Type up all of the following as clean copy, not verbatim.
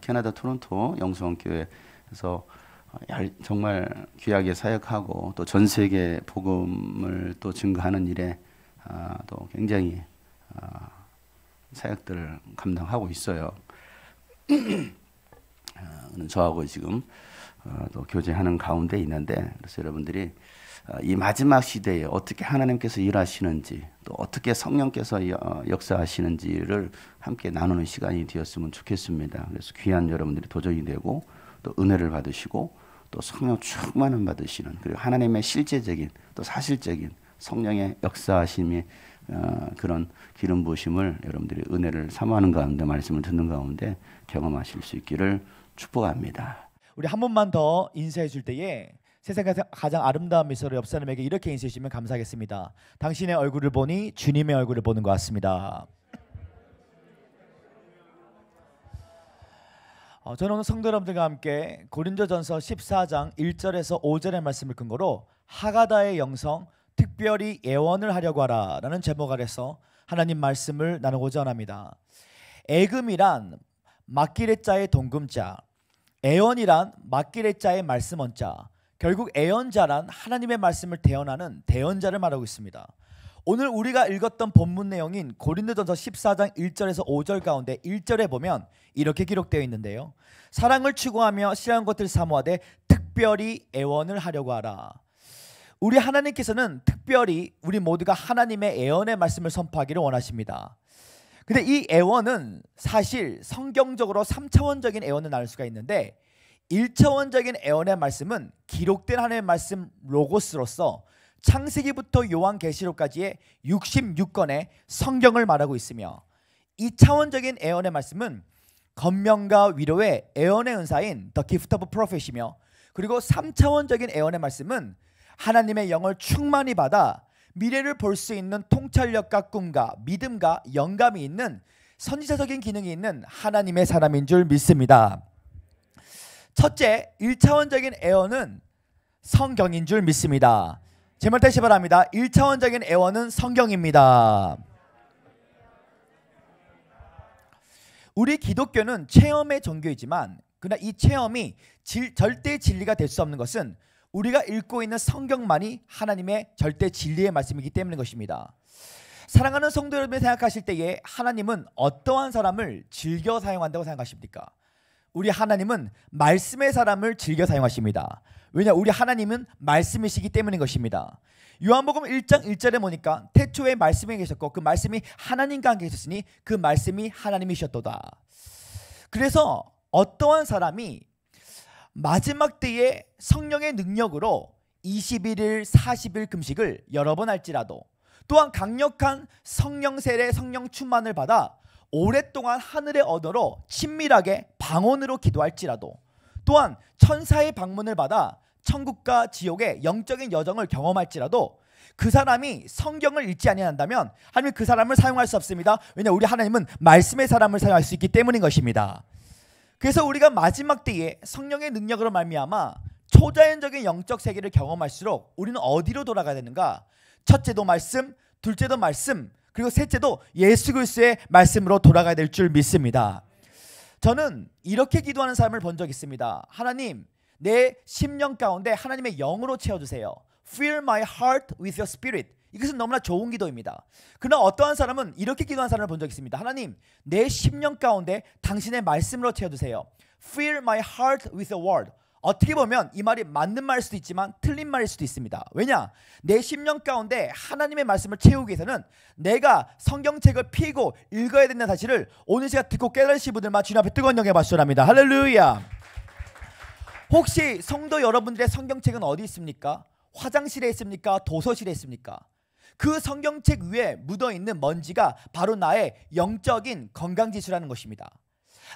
캐나다 토론토 영성교회에서 정말 귀하게 사역하고 또 전 세계 복음을 또 증거하는 일에 또 굉장히 사역들을 감당하고 있어요. 저하고 지금 또 교제하는 가운데 있는데, 그래서 여러분들이 이 마지막 시대에 어떻게 하나님께서 일하시는지, 또 어떻게 성령께서 역사하시는지를 함께 나누는 시간이 되었으면 좋겠습니다. 그래서 귀한 여러분들이 도전이 되고 또 은혜를 받으시고 또 성령 충만을 받으시는, 그리고 하나님의 실제적인 또 사실적인 성령의 역사하심이 그런 기름 부으심을 여러분들이 은혜를 사모하는 가운데, 말씀을 듣는 가운데 경험하실 수 있기를 축복합니다. 우리 한 번만 더 인사해 줄 때에 세상에서 가장 아름다운 미소를 옆 사람에게 이렇게 인사해 주시면 감사하겠습니다. 당신의 얼굴을 보니 주님의 얼굴을 보는 것 같습니다. 저는 오늘 성도 여러분들과 함께 고린도전서 14장 1절에서 5절의 말씀을 근거로 하가다의 영성, 특별히 애원을 하려고 하라 라는 제목 아래서 하나님 말씀을 나누고자 합니다. 애금이란 막기레자의 동금자, 애원이란 막기레자의 말씀 원자, 결국 애언자란 하나님의 말씀을 대언하는 대언자를 말하고 있습니다. 오늘 우리가 읽었던 본문 내용인 고린도전서 14장 1절에서 5절 가운데 1절에 보면 이렇게 기록되어 있는데요. 사랑을 추구하며 싫어하는 것들을 사모하되 특별히 애원을 하려고 하라. 우리 하나님께서는 특별히 우리 모두가 하나님의 애언의 말씀을 선포하기를 원하십니다. 근데 이 애원은 사실 성경적으로 3차원적인 애원을 나눌 수가 있는데, 1차원적인 애원의 말씀은 기록된 하나님의 말씀 로고스로서 창세기부터 요한계시록까지의 66권의 성경을 말하고 있으며, 2차원적인 애원의 말씀은 권면과 위로의 애원의 은사인 The Gift of Prophet이며, 그리고 3차원적인 애원의 말씀은 하나님의 영을 충만히 받아 미래를 볼 수 있는 통찰력과 꿈과 믿음과 영감이 있는 선지자적인 기능이 있는 하나님의 사람인 줄 믿습니다. 첫째, 1차원적인 애원은 성경인 줄 믿습니다. 제 말 다시 바랍니다. 1차원적인 애원은 성경입니다. 우리 기독교는 체험의 종교이지만, 그러나 이 체험이 절대 진리가 될 수 없는 것은 우리가 읽고 있는 성경만이 하나님의 절대 진리의 말씀이기 때문인 것입니다. 사랑하는 성도 여러분이 생각하실 때에 하나님은 어떠한 사람을 즐겨 사용한다고 생각하십니까? 우리 하나님은 말씀의 사람을 즐겨 사용하십니다. 왜냐? 우리 하나님은 말씀이시기 때문인 것입니다. 요한복음 1장 1절에 보니까 태초에 말씀이 계셨고 그 말씀이 하나님과 함께 계셨으니 그 말씀이 하나님이셨도다. 그래서 어떠한 사람이 마지막 때에 성령의 능력으로 21일 40일 금식을 여러 번 할지라도, 또한 강력한 성령 세례 성령 충만을 받아 오랫동안 하늘의 언어로 친밀하게 방언으로 기도할지라도, 또한 천사의 방문을 받아 천국과 지옥의 영적인 여정을 경험할지라도 그 사람이 성경을 읽지 아니한다면 하나님은 그 사람을 사용할 수 없습니다. 왜냐? 우리 하나님은 말씀의 사람을 사용할 수 있기 때문인 것입니다. 그래서 우리가 마지막 때에 성령의 능력으로 말미암아 초자연적인 영적 세계를 경험할수록 우리는 어디로 돌아가야 되는가? 첫째도 말씀, 둘째도 말씀, 그리고 셋째도 예수 그리스도의 말씀으로 돌아가야 될 줄 믿습니다. 저는 이렇게 기도하는 사람을 본 적 있습니다. 하나님, 내 심령 가운데 하나님의 영으로 채워주세요. Fill my heart with your spirit. 이것은 너무나 좋은 기도입니다. 그러나 어떠한 사람은 이렇게 기도하는 사람을 본 적 있습니다. 하나님, 내 심령 가운데 당신의 말씀으로 채워주세요. Fill my heart with the word. 어떻게 보면 이 말이 맞는 말일 수도 있지만 틀린 말일 수도 있습니다. 왜냐? 내 심령 가운데 하나님의 말씀을 채우기 위해서는 내가 성경책을 피고 읽어야 된다는 사실을 오늘 제가 듣고 깨달으신 분들만 주님 앞에 뜨거운 영광의 박수를 합니다. 할렐루야. 혹시 성도 여러분들의 성경책은 어디 있습니까? 화장실에 있습니까? 도서실에 있습니까? 그 성경책 위에 묻어있는 먼지가 바로 나의 영적인 건강지수라는 것입니다.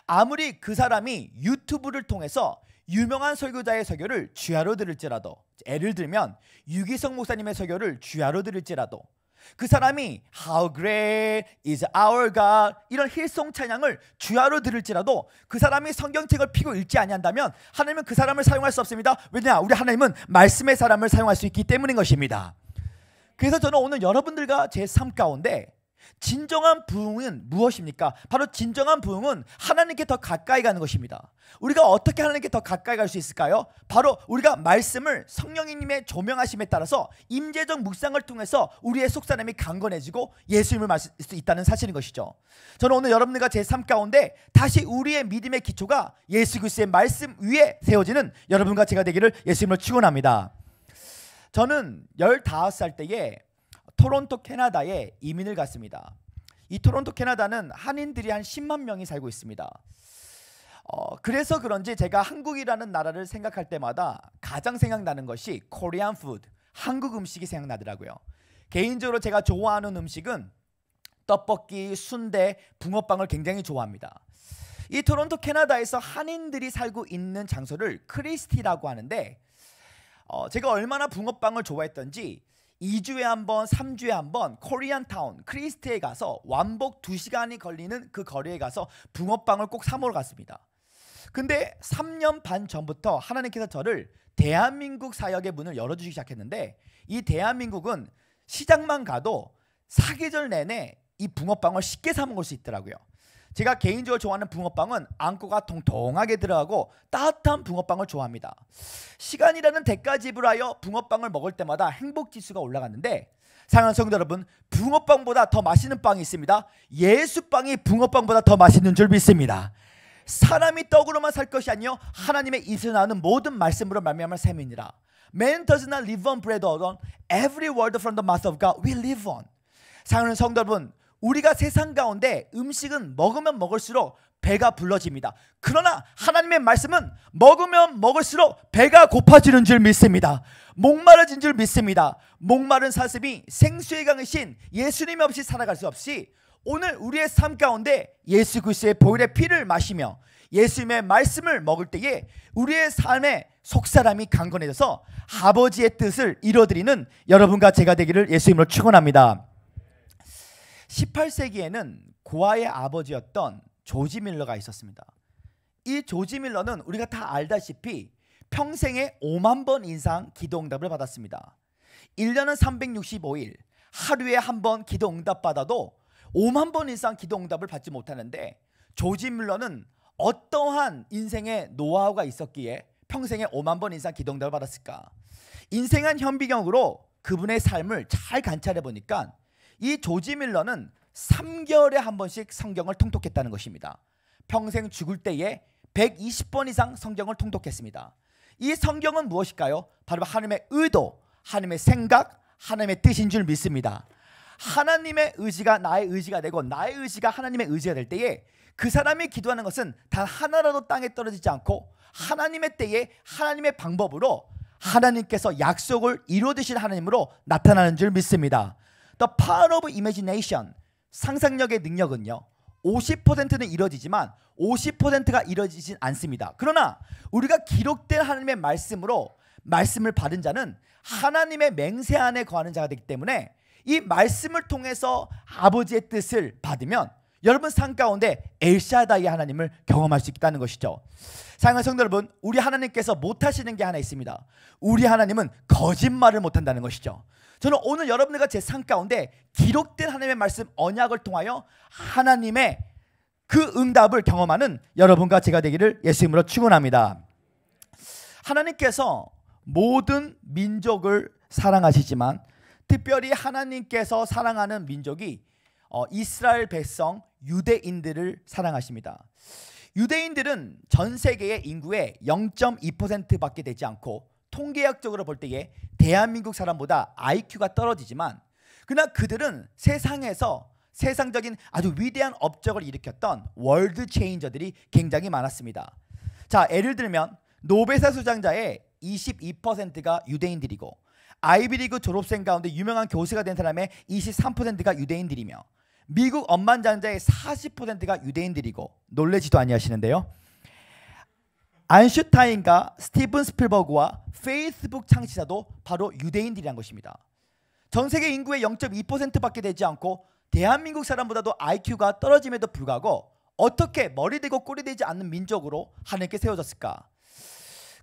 아무리 그 사람이 유튜브를 통해서 유명한 설교자의 설교를 주야로 들을지라도, 예를 들면 유기성 목사님의 설교를 주야로 들을지라도, 그 사람이 How great is our God 이런 힐송 찬양을 주야로 들을지라도 그 사람이 성경책을 피고 읽지 아니한다면 하나님은 그 사람을 사용할 수 없습니다. 왜냐? 우리 하나님은 말씀의 사람을 사용할 수 있기 때문인 것입니다. 그래서 저는 오늘 여러분들과 제 삶 가운데 진정한 부흥은 무엇입니까? 바로 진정한 부흥은 하나님께 더 가까이 가는 것입니다. 우리가 어떻게 하나님께 더 가까이 갈 수 있을까요? 바로 우리가 말씀을 성령님의 조명하심에 따라서 임재적 묵상을 통해서 우리의 속사람이 강건해지고 예수님을 말할 수 있다는 사실인 것이죠. 저는 오늘 여러분들과 제 삶 가운데 다시 우리의 믿음의 기초가 예수 그리스도의 말씀 위에 세워지는 여러분과 제가 되기를 예수님을 축원합니다. 저는 15살 때에 토론토 캐나다에 이민을 갔습니다. 이 토론토 캐나다는 한인들이 한 10만 명이 살고 있습니다. 그래서 그런지 제가 한국이라는 나라를 생각할 때마다 가장 생각나는 것이 코리안 푸드, 한국 음식이 생각나더라고요. 개인적으로 제가 좋아하는 음식은 떡볶이, 순대, 붕어빵을 굉장히 좋아합니다. 이 토론토 캐나다에서 한인들이 살고 있는 장소를 크리스티라고 하는데 제가 얼마나 붕어빵을 좋아했던지 2주에 한 번, 3주에 한 번 코리안타운 크리스티에 가서 왕복 2시간이 걸리는 그 거리에 가서 붕어빵을 꼭 사 먹으러 갔습니다. 근데 3년 반 전부터 하나님께서 저를 대한민국 사역의 문을 열어주기 시작했는데 이 대한민국은 시장만 가도 사계절 내내 이 붕어빵을 쉽게 사 먹을 수 있더라고요. 제가 개인적으로 좋아하는 붕어빵은 안고가 통통하게 들어가고 따뜻한 붕어빵을 좋아합니다. 시간이라는 대가 지불하여 붕어빵을 먹을 때마다 행복지수가 올라갔는데 사랑하는 성도 여러분, 붕어빵보다 더 맛있는 빵이 있습니다. 예수빵이 붕어빵보다 더 맛있는 줄 믿습니다. 사람이 떡으로만 살 것이 아니요 하나님의 입에서 나오는 모든 말씀으로 말미암아 셈이니라. Man does not live on bread alone. Every word from the mouth of God will live on. 사랑하는 성도 여러분, 우리가 세상 가운데 음식은 먹으면 먹을수록 배가 불러집니다. 그러나 하나님의 말씀은 먹으면 먹을수록 배가 고파지는 줄 믿습니다. 목마르진 줄 믿습니다. 목마른 사슴이 생수의 강이신 예수님 없이 살아갈 수 없이 오늘 우리의 삶 가운데 예수 그리스도의 보혈의 피를 마시며 예수님의 말씀을 먹을 때에 우리의 삶의 속사람이 강건해져서 아버지의 뜻을 이루어드리는 여러분과 제가 되기를 예수님으로 축원합니다. 18세기에는 고아의 아버지였던 조지 밀러가 있었습니다. 이 조지 밀러는 우리가 다 알다시피 평생에 5만 번 이상 기도응답을 받았습니다. 1년은 365일, 하루에 한 번 기도응답 받아도 5만 번 이상 기도응답을 받지 못하는데 조지 밀러는 어떠한 인생의 노하우가 있었기에 평생에 5만 번 이상 기도응답을 받았을까? 인생한 현비경으로 그분의 삶을 잘 관찰해 보니까 이 조지 밀러는 3개월에 한 번씩 성경을 통독했다는 것입니다. 평생 죽을 때에 120번 이상 성경을 통독했습니다. 이 성경은 무엇일까요? 바로 하나님의 의도, 하나님의 생각, 하나님의 뜻인 줄 믿습니다. 하나님의 의지가 나의 의지가 되고 나의 의지가 하나님의 의지가 될 때에 그 사람이 기도하는 것은 단 하나라도 땅에 떨어지지 않고 하나님의 때에 하나님의 방법으로 하나님께서 약속을 이루어주신 하나님으로 나타나는 줄 믿습니다. The power of imagination, 상상력의 능력은요 50%는 이루어지지만 50%가 이루어지진 않습니다. 그러나 우리가 기록된 하나님의 말씀으로 말씀을 받은 자는 하나님의 맹세 안에 거하는 자가 되기 때문에 이 말씀을 통해서 아버지의 뜻을 받으면 여러분 삶 가운데 엘샤다이의 하나님을 경험할 수 있다는 것이죠. 사랑하는 성도 여러분, 우리 하나님께서 못하시는 게 하나 있습니다. 우리 하나님은 거짓말을 못한다는 것이죠. 저는 오늘 여러분들과 제 삶 가운데 기록된 하나님의 말씀 언약을 통하여 하나님의 그 응답을 경험하는 여러분과 제가 되기를 예수님으로 축원합니다. 하나님께서 모든 민족을 사랑하시지만 특별히 하나님께서 사랑하는 민족이 이스라엘 백성 유대인들을 사랑하십니다. 유대인들은 전 세계의 인구의 0.2%밖에 되지 않고 통계학적으로 볼 때에 대한민국 사람보다 IQ가 떨어지지만 그러나 그들은 세상에서 세상적인 아주 위대한 업적을 일으켰던 월드 체인저들이 굉장히 많았습니다. 자, 예를 들면 노벨상 수상자의 22%가 유대인들이고 아이비리그 졸업생 가운데 유명한 교수가 된 사람의 23%가 유대인들이며 미국 억만장자의 40%가 유대인들이고 놀라지도 아니하시는데요. 아인슈타인과 스티븐 스필버그와 페이스북 창시자도 바로 유대인들이란 것입니다. 전 세계 인구의 0.2%밖에 되지 않고 대한민국 사람보다도 IQ가 떨어짐에도 불구하고 어떻게 머리 되고 꼬리 되지 않는 민족으로 하나님께 세워졌을까?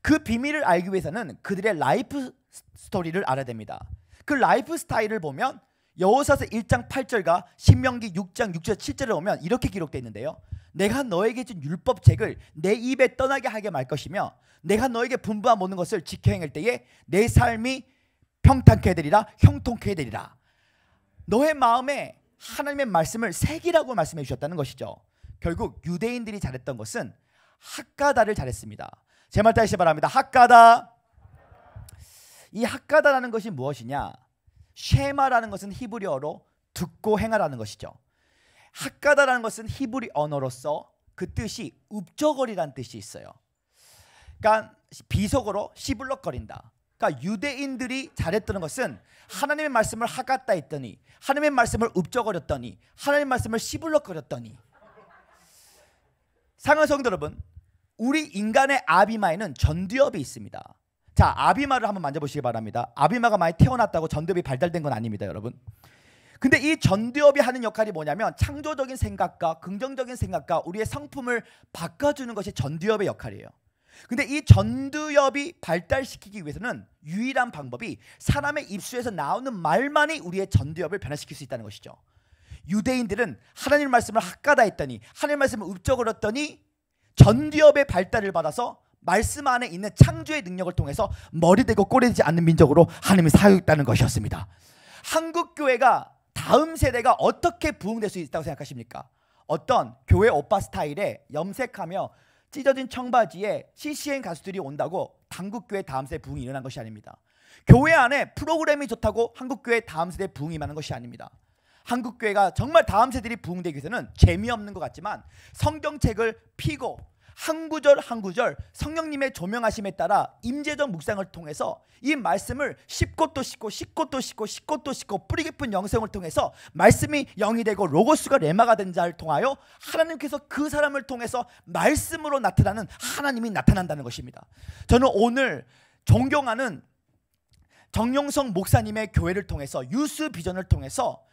그 비밀을 알기 위해서는 그들의 라이프 스토리를 알아야 됩니다. 그 라이프 스타일을 보면 여호사서 1장 8절과 신명기 6장 6절 7절에 오면 이렇게 기록되어 있는데요. 내가 너에게 준 율법책을 내 입에 떠나게 하게 말 것이며 내가 너에게 분부한 모든 것을 지켜 행할 때에 내 삶이 평탄케 되리라 형통케 되리라. 너의 마음에 하나님의 말씀을 새기라고 말씀해 주셨다는 것이죠. 결국 유대인들이 잘했던 것은 핫가다를 잘했습니다. 제 말 따르시기 바랍니다. 핫가다. 이 핫가다라는 것이 무엇이냐? 쉐마라는 것은 히브리어로 듣고 행하라는 것이죠. 핫가다라는 것은 히브리 언어로서 그 뜻이 읍저거리라는 뜻이 있어요. 그러니까 비속어로 시불럭거린다. 그러니까 유대인들이 잘했던 것은 하나님의 말씀을 하갔다 했더니, 하나님의 말씀을 읍저거렸더니, 하나님의 말씀을 시불럭거렸더니. 사랑하는 성도 여러분, 우리 인간의 아비마에는 전두엽이 있습니다. 자, 아비마를 한번 만져보시기 바랍니다. 아비마가 많이 태어났다고 전두엽이 발달된 건 아닙니다, 여러분. 근데 이 전두엽이 하는 역할이 뭐냐면 창조적인 생각과 긍정적인 생각과 우리의 성품을 바꿔주는 것이 전두엽의 역할이에요. 근데 이 전두엽이 발달시키기 위해서는 유일한 방법이 사람의 입술에서 나오는 말만이 우리의 전두엽을 변화시킬 수 있다는 것이죠. 유대인들은 하나님 말씀을 핫가다 했더니, 하나님 말씀을 읍저거렸더니 전두엽의 발달을 받아서 말씀 안에 있는 창조의 능력을 통해서 머리 대고 꼬리 대지 않는 민족으로 하나님이 사용했다는 것이었습니다. 한국 교회가 다음 세대가 어떻게 부흥될 수 있다고 생각하십니까? 어떤 교회 오빠 스타일에 염색하며 찢어진 청바지에 CCM 가수들이 온다고 한국교회 다음 세대 부흥이 일어난 것이 아닙니다. 교회 안에 프로그램이 좋다고 한국교회 다음 세대 부흥이 일어나는 것이 아닙니다. 한국교회가 정말 다음 세대들이 부흥되기 위해서는 재미없는 것 같지만 성경책을 피고 한 구절 한 구절 성령님의 조명하심에 따라 임재적 묵상을 통해서 이 말씀을 씹고 또 씹고 씹고 또 씹고 씹고 또 씹고 뿌리 깊은 영성을 통해서 말씀이 영이 되고 로고스가 레마가 된 자를 통하여 하나님께서 그 사람을 통해서 말씀으로 나타나는 하나님이 나타난다는 것입니다. 저는 오늘 존경하는 정용성 목사님의 교회를 통해서 유스 비전을 통해서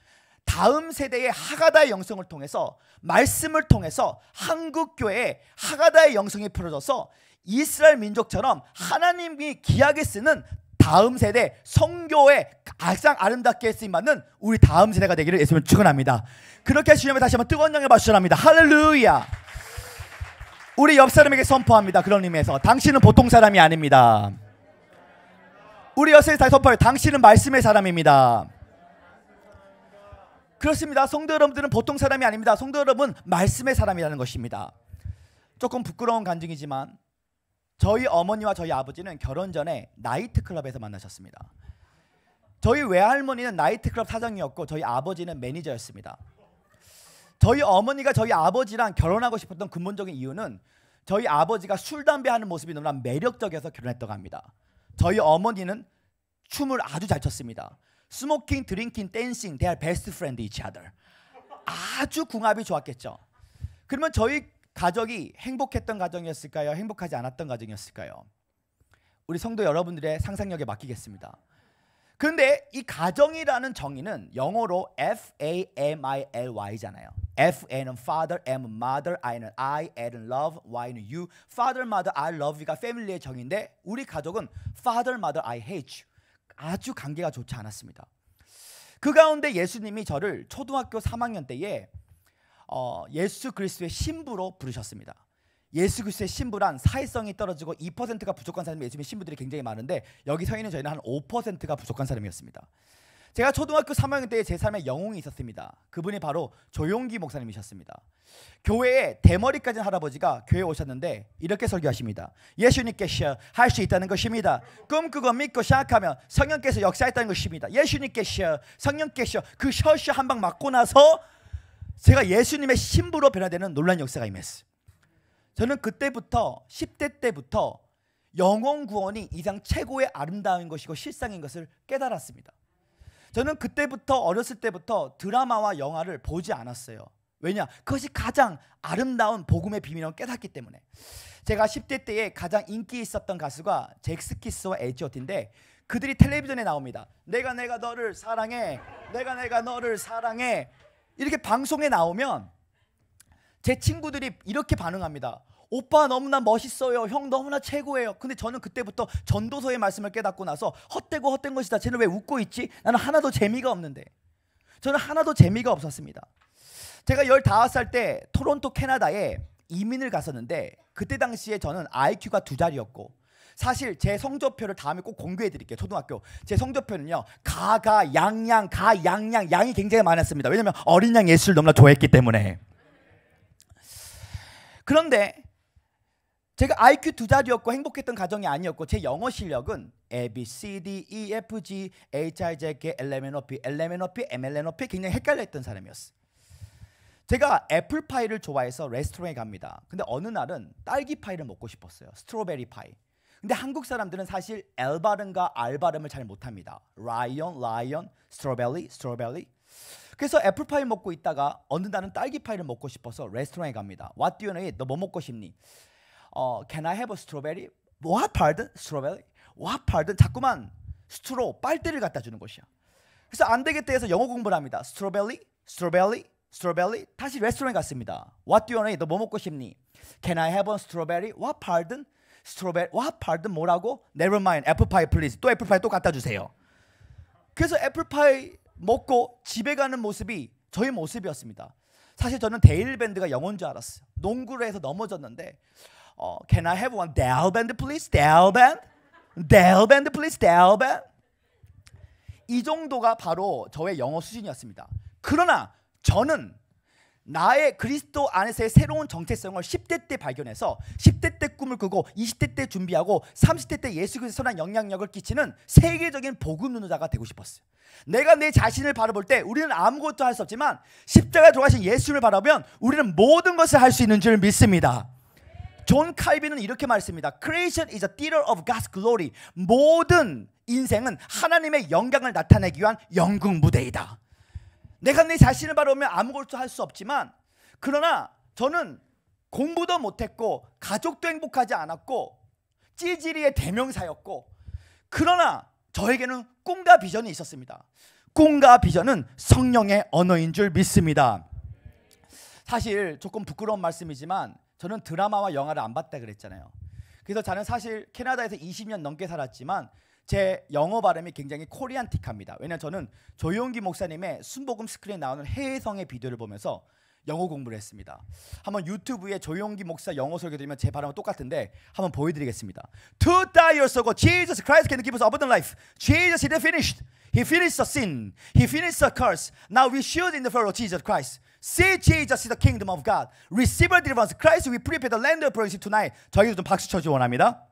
다음 세대의 하가다의 영성을 통해서 말씀을 통해서 한국교회에 하가다의 영성이 풀어져서 이스라엘 민족처럼 하나님이 귀하게 쓰는 다음 세대 성교에 가장 아름답게 쓰임받는 우리 다음 세대가 되기를 예수님을 축원합니다. 그렇게 주님을 다시 한번 뜨거운 영에 받으시랍니다. 할렐루야. 우리 옆 사람에게 선포합니다. 그런 의미에서 당신은 보통 사람이 아닙니다. 우리 옆 사람에게 선포해요. 당신은 말씀의 사람입니다. 그렇습니다. 성도 여러분들은 보통 사람이 아닙니다. 성도 여러분 말씀의 사람이라는 것입니다. 조금 부끄러운 간증이지만 저희 어머니와 저희 아버지는 결혼 전에 나이트클럽에서 만나셨습니다. 저희 외할머니는 나이트클럽 사장이었고 저희 아버지는 매니저였습니다. 저희 어머니가 저희 아버지랑 결혼하고 싶었던 근본적인 이유는 저희 아버지가 술, 담배 하는 모습이 너무나 매력적이어서 결혼했다고 합니다. 저희 어머니는 춤을 아주 잘 췄습니다. 스모킹, 드링킹, 댄싱, they are best friend each other. 아주 궁합이 좋았겠죠. 그러면 저희 가족이 행복했던 가정이었을까요? 행복하지 않았던 가정이었을까요? 우리 성도 여러분들의 상상력에 맡기겠습니다. 그런데 이 가정이라는 정의는 영어로 F-A-M-I-L-Y잖아요. F-N은 father, M은 mother, I는 I, L은 love, Y는 you. Father, mother, I love you가 패밀리의 정의인데 우리 가족은 father, mother, I hate you. 아주 관계가 좋지 않았습니다. 그 가운데 예수님이 저를 초등학교 3학년 때에 예수 그리스도의 신부로 부르셨습니다. 예수 그리스도의 신부란 사회성이 떨어지고 2%가 부족한 사람이 예수님의 신부들이 굉장히 많은데 여기 서 있는 저희는 한 5%가 부족한 사람이었습니다. 제가 초등학교 3학년 때에 제 삶에 영웅이 있었습니다. 그분이 바로 조용기 목사님이셨습니다. 교회에 대머리 가진 할아버지가 교회에 오셨는데 이렇게 설교하십니다. 예수님께서 할 수 있다는 것입니다. 꿈꾸고 믿고 생각하면 성령께서 역사했다는 것입니다. 예수님께서 성령께서 그 셔셔 한 방 맞고 나서 제가 예수님의 신부로 변화되는 놀라운 역사가 임했어요. 저는 그때부터 10대 때부터 영혼 구원이 이상 최고의 아름다운 것이고 실상인 것을 깨달았습니다. 저는 그때부터 어렸을 때부터 드라마와 영화를 보지 않았어요. 왜냐? 그것이 가장 아름다운 복음의 비밀을 깨닫기 때문에. 제가 10대 때에 가장 인기 있었던 가수가 잭스키스와 H.O.T인데 그들이 텔레비전에 나옵니다. 내가 너를 사랑해. 내가 너를 사랑해. 이렇게 방송에 나오면 제 친구들이 이렇게 반응합니다. 오빠 너무나 멋있어요. 형 너무나 최고예요. 근데 저는 그때부터 전도서의 말씀을 깨닫고 나서 헛되고 헛된 것이다. 쟤는 왜 웃고 있지? 나는 하나도 재미가 없는데. 저는 하나도 재미가 없었습니다. 제가 15살 때 토론토 캐나다에 이민을 갔었는데 그때 당시에 저는 IQ가 2자리였고 사실 제 성적표를 다음에 꼭 공개해 드릴게요. 초등학교 제 성적표는요 가가 양양 가 양양 양이 굉장히 많았습니다. 왜냐면 어린 양 예수를 너무나 좋아했기 때문에. 그런데 제가 IQ 2자리였고 행복했던 가정이 아니었고 제 영어 실력은 A, B, C, D, E, F, G, H, I, J, K, L, M, N, O, P, L, M, N, O, P, M, L, N, O, P 굉장히 헷갈렸던 사람이었어요. 제가 애플파이를 좋아해서 레스토랑에 갑니다. 근데 어느 날은 딸기파이를 먹고 싶었어요. 스트로베리 파이. 근데 한국 사람들은 사실 L 발음과 R 발음을 잘 못합니다. 라이언, 라이언, 스트로베리, 스트로베리. 그래서 애플파이 먹고 있다가 어느 날은 딸기파이를 먹고 싶어서 레스토랑에 갑니다. What do you need? 너 뭐 먹고 싶니? Can I have a strawberry? What pardon? Strawberry? What pardon? 자꾸만 스트로 빨대를 갖다 주는 것이야. 그래서 안 되겠다 해서 영어 공부를 합니다. Strawberry, strawberry, strawberry. 다시 레스토랑에 갔습니다. What do you need? 너 뭐 먹고 싶니? Can I have a strawberry? What pardon? Strawberry? What pardon? 뭐라고? Never mind. 애플파이 please. 또 애플파이 또 갖다 주세요. 그래서 애플파이 먹고 집에 가는 모습이 저의 모습이었습니다. 사실 저는 데일 밴드가 영어인 줄 알았어요. 농구를 해서 넘어졌는데 Can I have one Dale band please? Dale band? Dale band please? Dale band? 이 정도가 바로 저의 영어 수준이었습니다. 그러나 저는 나의 그리스도 안에서의 새로운 정체성을 10대 때 발견해서 10대 때 꿈을 꾸고 20대 때 준비하고 30대 때 예수 그리스도에 선한 영향력을 끼치는 세계적인 복음 누누자가 되고 싶었어요. 내가 내 자신을 바라볼 때 우리는 아무것도 할 수 없지만 십자가에 돌아가신 예수를 바라보면 우리는 모든 것을 할 수 있는 줄 믿습니다. 존 칼빈은 이렇게 말했습니다. Creation is a theater of God's glory. 모든 인생은 하나님의 영광을 나타내기 위한 연극 무대이다. 내가 내 자신을 바라보면 아무것도 할 수 없지만 그러나 저는 공부도 못했고 가족도 행복하지 않았고 찌질이의 대명사였고 그러나 저에게는 꿈과 비전이 있었습니다. 꿈과 비전은 성령의 언어인 줄 믿습니다. 사실 조금 부끄러운 말씀이지만 저는 드라마와 영화를 안 봤다 그랬잖아요. 그래서 저는 사실 캐나다에서 20년 넘게 살았지만 제 영어 발음이 굉장히 코리안틱합니다. 왜냐하면 저는 조용기 목사님의 순복음 스크린에 나오는 해외성의 비디오를 보면서 영어 공부를 했습니다. 한번 유튜브에 조용기 목사 영어 설교 들으면 제 발음은 똑같은데 한번 보여드리겠습니다. 2,000 years ago, Jesus Christ can give us abundant life. Jesus, He finished. He finished the sin. He finished the curse. Now we should in the follow Jesus Christ. See Jesus is the kingdom of God. Receive a deliverance. Christ, we prepare the land of promise tonight. 저희도 좀 박수 쳐주기 원합니다.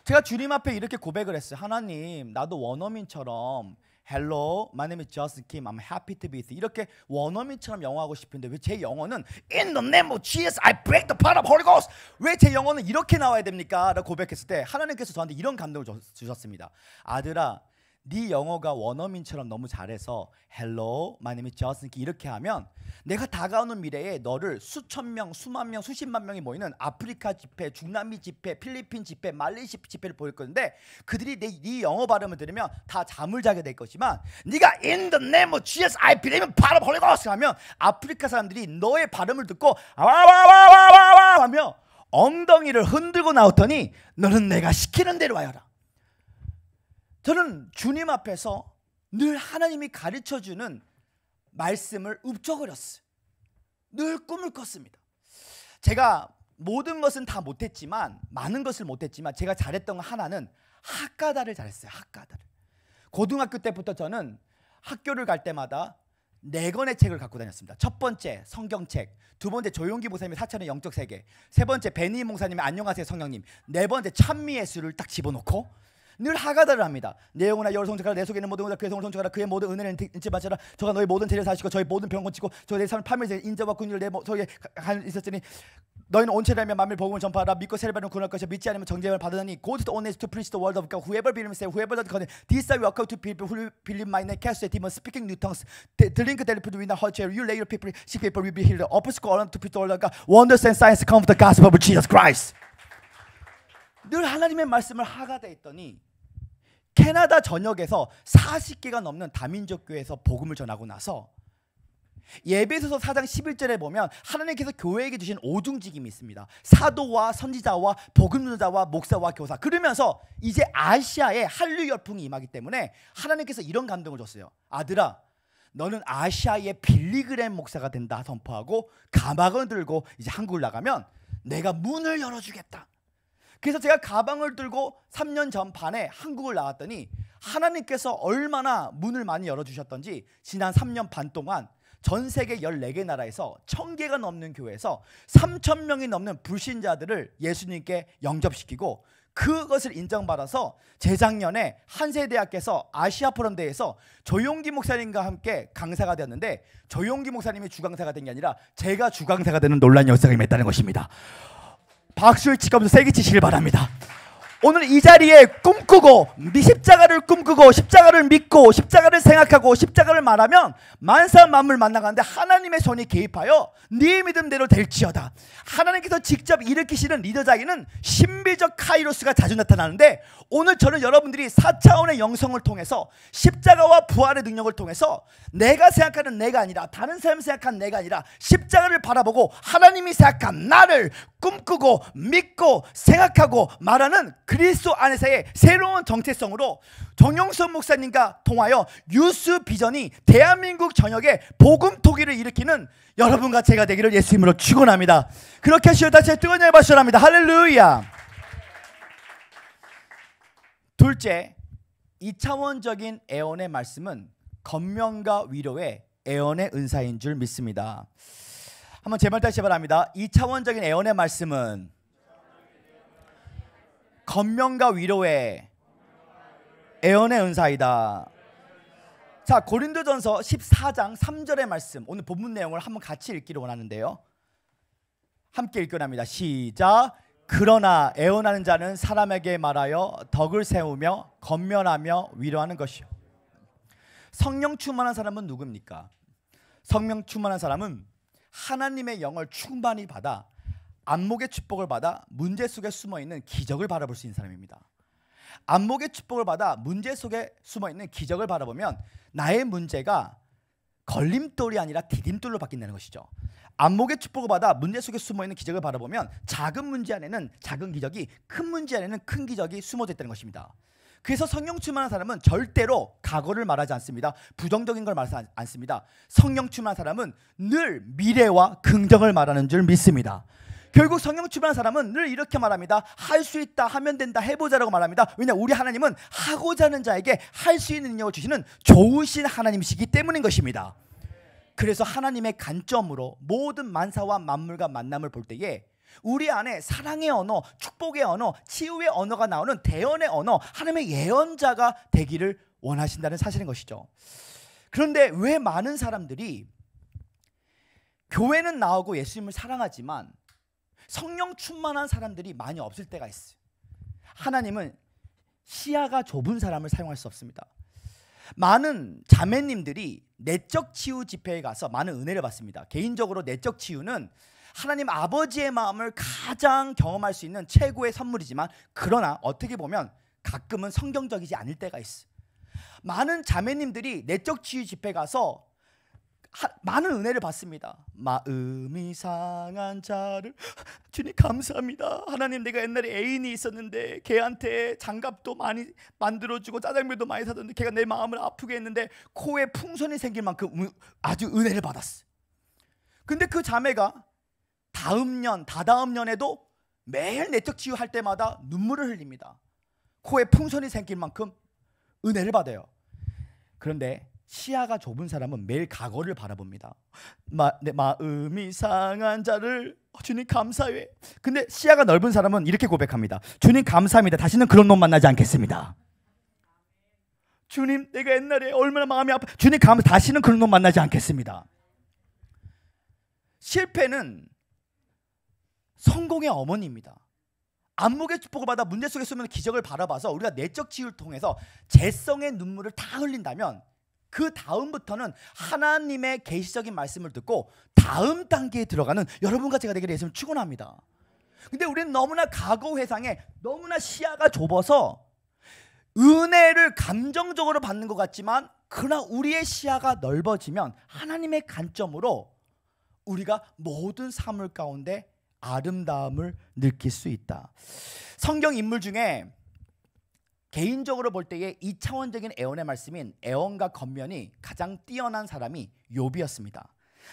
제가 주님 앞에 이렇게 고백을 했어요. 하나님, 나도 원어민처럼 Hello, my name is Justin Kim. I'm happy to be with you. 이렇게 원어민처럼 영어하고 싶은데 왜 제 영어는 In the name of Jesus, I break the power of Holy Ghost. 왜 제 영어는 이렇게 나와야 됩니까? 라고 고백했을 때 하나님께서 저한테 이런 감동을 주셨습니다. 아들아, 네 영어가 원어민처럼 너무 잘해서 Hello, my name is Justin Kim 이렇게 하면 내가 다가오는 미래에 너를 수천 명, 수만 명, 수십만 명이 모이는 아프리카 집회, 중남미 집회, 필리핀 집회, 말레이시아 집회를 보일 건데 그들이 네 영어 발음을 들으면 다 잠을 자게 될 것이지만 네가 In the name of Jesus, I believe in power of Holy Ghost 하면 아프리카 사람들이 너의 발음을 듣고 와와와와와와 하며 엉덩이를 흔들고 나오더니 너는 내가 시키는 대로 하여라. 저는 주님 앞에서 늘 하나님이 가르쳐주는 말씀을 읊적거렸어요. 늘 꿈을 꿨습니다. 제가 모든 것은 다 못했지만 많은 것을 못했지만 제가 잘했던 건 하나는 학가다를 잘했어요. 학가다를. 고등학교 때부터 저는 학교를 갈 때마다 4권의 책을 갖고 다녔습니다. 첫 번째 성경책, 두 번째 조용기 목사님의 사천의 영적 세계, 세 번째 베니 목사님의 안녕하세요 성령님, 네 번째 찬미예수를 딱 집어넣고 늘 하가다를 합니다. 내 영혼아 여호와를 송축하라. 내 속에 있는 모든 것을 그의 성을 송축하라. 그의 모든 은혜를 인치 바치라. 저가 너희 모든 죄를 사시고 저희 모든 병 고치고 저가 내 삶을 파멸 인자와 긍휼을 내 속에 있었으니 너희는 온 체를 하며 만민을 복음을 전파하라. 믿고 세례받으면 구원할 것이야. 믿지 않으면 정죄를 받으니 Go to the honest to preach the word of God. Whoever believes say whoever does condemn. These are welcome to people who believe my name. Cast out demons, speaking new tongues, drink daily food without hurt chair. You lay your people, sick people will be healed. Open school to preach the word of God. Wonders and signs come from the gospel of Jesus Christ. 늘 하나님의 말씀을 하가다 했더니 캐나다 전역에서 40개가 넘는 다민족 교회에서 복음을 전하고 나서 예배소서 4장 11절에 보면 하나님께서 교회에게 주신 오중직임이 있습니다. 사도와 선지자와 복음전자와 목사와 교사. 그러면서 이제 아시아에 한류 열풍이 임하기 때문에 하나님께서 이런 감동을 줬어요. 아들아, 너는 아시아의 빌리그램 목사가 된다 선포하고 가방을 들고 이제 한국을 나가면 내가 문을 열어주겠다. 그래서 제가 가방을 들고 3년 전 반에 한국을 나왔더니 하나님께서 얼마나 문을 많이 열어주셨던지 지난 3년 반 동안 전 세계 14개 나라에서 1000개가 넘는 교회에서 3000명이 넘는 불신자들을 예수님께 영접시키고 그것을 인정받아서 재작년에 한세대학교에서 아시아 포럼 대회에서 조용기 목사님과 함께 강사가 되었는데 조용기 목사님이 주강사가 된 게 아니라 제가 주강사가 되는 놀라운 역사가 임했다는 것입니다. 박수를 치면서 세게 치시길 바랍니다. 오늘 이 자리에 꿈꾸고 십자가를 꿈꾸고 십자가를 믿고 십자가를 생각하고 십자가를 말하면 만사 만물 만나가는데 하나님의 손이 개입하여 네 믿음대로 될지어다. 하나님께서 직접 일으키시는 리더 자기는 신비적 카이로스가 자주 나타나는데 오늘 저는 여러분들이 4차원의 영성을 통해서 십자가와 부활의 능력을 통해서 내가 생각하는 내가 아니라 다른 사람이 생각하는 내가 아니라 십자가를 바라보고 하나님이 생각한 나를 꿈꾸고 믿고 생각하고 말하는 그리스도 안에서의 새로운 정체성으로 정용선 목사님과 통하여 유스 비전이 대한민국 전역에 복음 토기를 일으키는 여러분과 제가 되기를 예수 이름으로 축원합니다. 그렇게 하시오. 다시 뜨거운 열발 소리합니다. 할렐루야. 둘째, 2차원적인 애언의 말씀은 권면과 위로의 애언의 은사인 줄 믿습니다. 한번 제발 다시 바랍니다. 2차원적인 애언의 말씀은 권면과 위로의 애언의 은사이다. 자, 고린도전서 14장 3절의 말씀, 오늘 본문 내용을 한번 같이 읽기를 원하는데요. 함께 읽기합니다. 시작. 그러나 애언하는 자는 사람에게 말하여 덕을 세우며 권면하며 위로하는 것이요. 성령 충만한 사람은 누굽니까? 성령 충만한 사람은 하나님의 영을 충만히 받아 안목의 축복을 받아 문제 속에 숨어있는 기적을 바라볼 수 있는 사람입니다. 안목의 축복을 받아 문제 속에 숨어있는 기적을 바라보면 나의 문제가 걸림돌이 아니라 디딤돌로 바뀐다는 것이죠. 안목의 축복을 받아 문제 속에 숨어있는 기적을 바라보면 작은 문제 안에는 작은 기적이, 큰 문제 안에는 큰 기적이 숨어져 있다는 것입니다. 그래서 성령 충만한 사람은 절대로 과거를 말하지 않습니다. 부정적인 걸 말하지 않습니다. 성령 충만한 사람은 늘 미래와 긍정을 말하는 줄 믿습니다. 결국 성령 충만한 사람은 늘 이렇게 말합니다. 할 수 있다, 하면 된다, 해보자라고 말합니다. 왜냐하면 우리 하나님은 하고자 하는 자에게 할 수 있는 능력을 주시는 좋으신 하나님이시기 때문인 것입니다. 그래서 하나님의 관점으로 모든 만사와 만물과 만남을 볼 때에 우리 안에 사랑의 언어, 축복의 언어, 치유의 언어가 나오는 대언의 언어, 하나님의 예언자가 되기를 원하신다는 사실인 것이죠. 그런데 왜 많은 사람들이 교회는 나오고 예수님을 사랑하지만 성령 충만한 사람들이 많이 없을 때가 있어요. 하나님은 시야가 좁은 사람을 사용할 수 없습니다. 많은 자매님들이 내적 치유 집회에 가서 많은 은혜를 받습니다. 개인적으로 내적 치유는 하나님 아버지의 마음을 가장 경험할 수 있는 최고의 선물이지만 그러나 어떻게 보면 가끔은 성경적이지 않을 때가 있어요. 많은 자매님들이 내적 치유 집회 가서 많은 은혜를 받습니다. 마음이 상한 자를 주님 감사합니다. 하나님, 내가 옛날에 애인이 있었는데 걔한테 장갑도 많이 만들어주고 짜장면도 많이 사줬는데 걔가 내 마음을 아프게 했는데 코에 풍선이 생길 만큼 아주 은혜를 받았어. 근데 그 자매가 다음 년, 다다음 년에도 매일 내적 치유할 때마다 눈물을 흘립니다. 코에 풍선이 생길 만큼 은혜를 받아요. 그런데 시야가 좁은 사람은 매일 과거를 바라봅니다. 내 마음이 상한 자를 주님 감사해. 근데 시야가 넓은 사람은 이렇게 고백합니다. 주님 감사합니다. 다시는 그런 놈 만나지 않겠습니다. 주님, 내가 옛날에 얼마나 마음이 아파. 주님 다시는 그런 놈 만나지 않겠습니다. 실패는 성공의 어머니입니다. 안목의 축복을 받아 문제 속에 숨는 기적을 바라봐서 우리가 내적 치유를 통해서 재성의 눈물을 다 흘린다면 그 다음부터는 하나님의 계시적인 말씀을 듣고 다음 단계에 들어가는 여러분과 제가 되기를 예수님 축원합니다. 근데 우리는 너무나 과거 회상에 너무나 시야가 좁아서 은혜를 감정적으로 받는 것 같지만 그러나 우리의 시야가 넓어지면 하나님의 관점으로 우리가 모든 삶을 가운데 아름다움을 느낄 수 있다. 성경 인물 중에 개인적으로 볼 때의 2차원적인 애언의 말씀인 애언과 권면이 가장 뛰어난 사람이 욥이었습니다.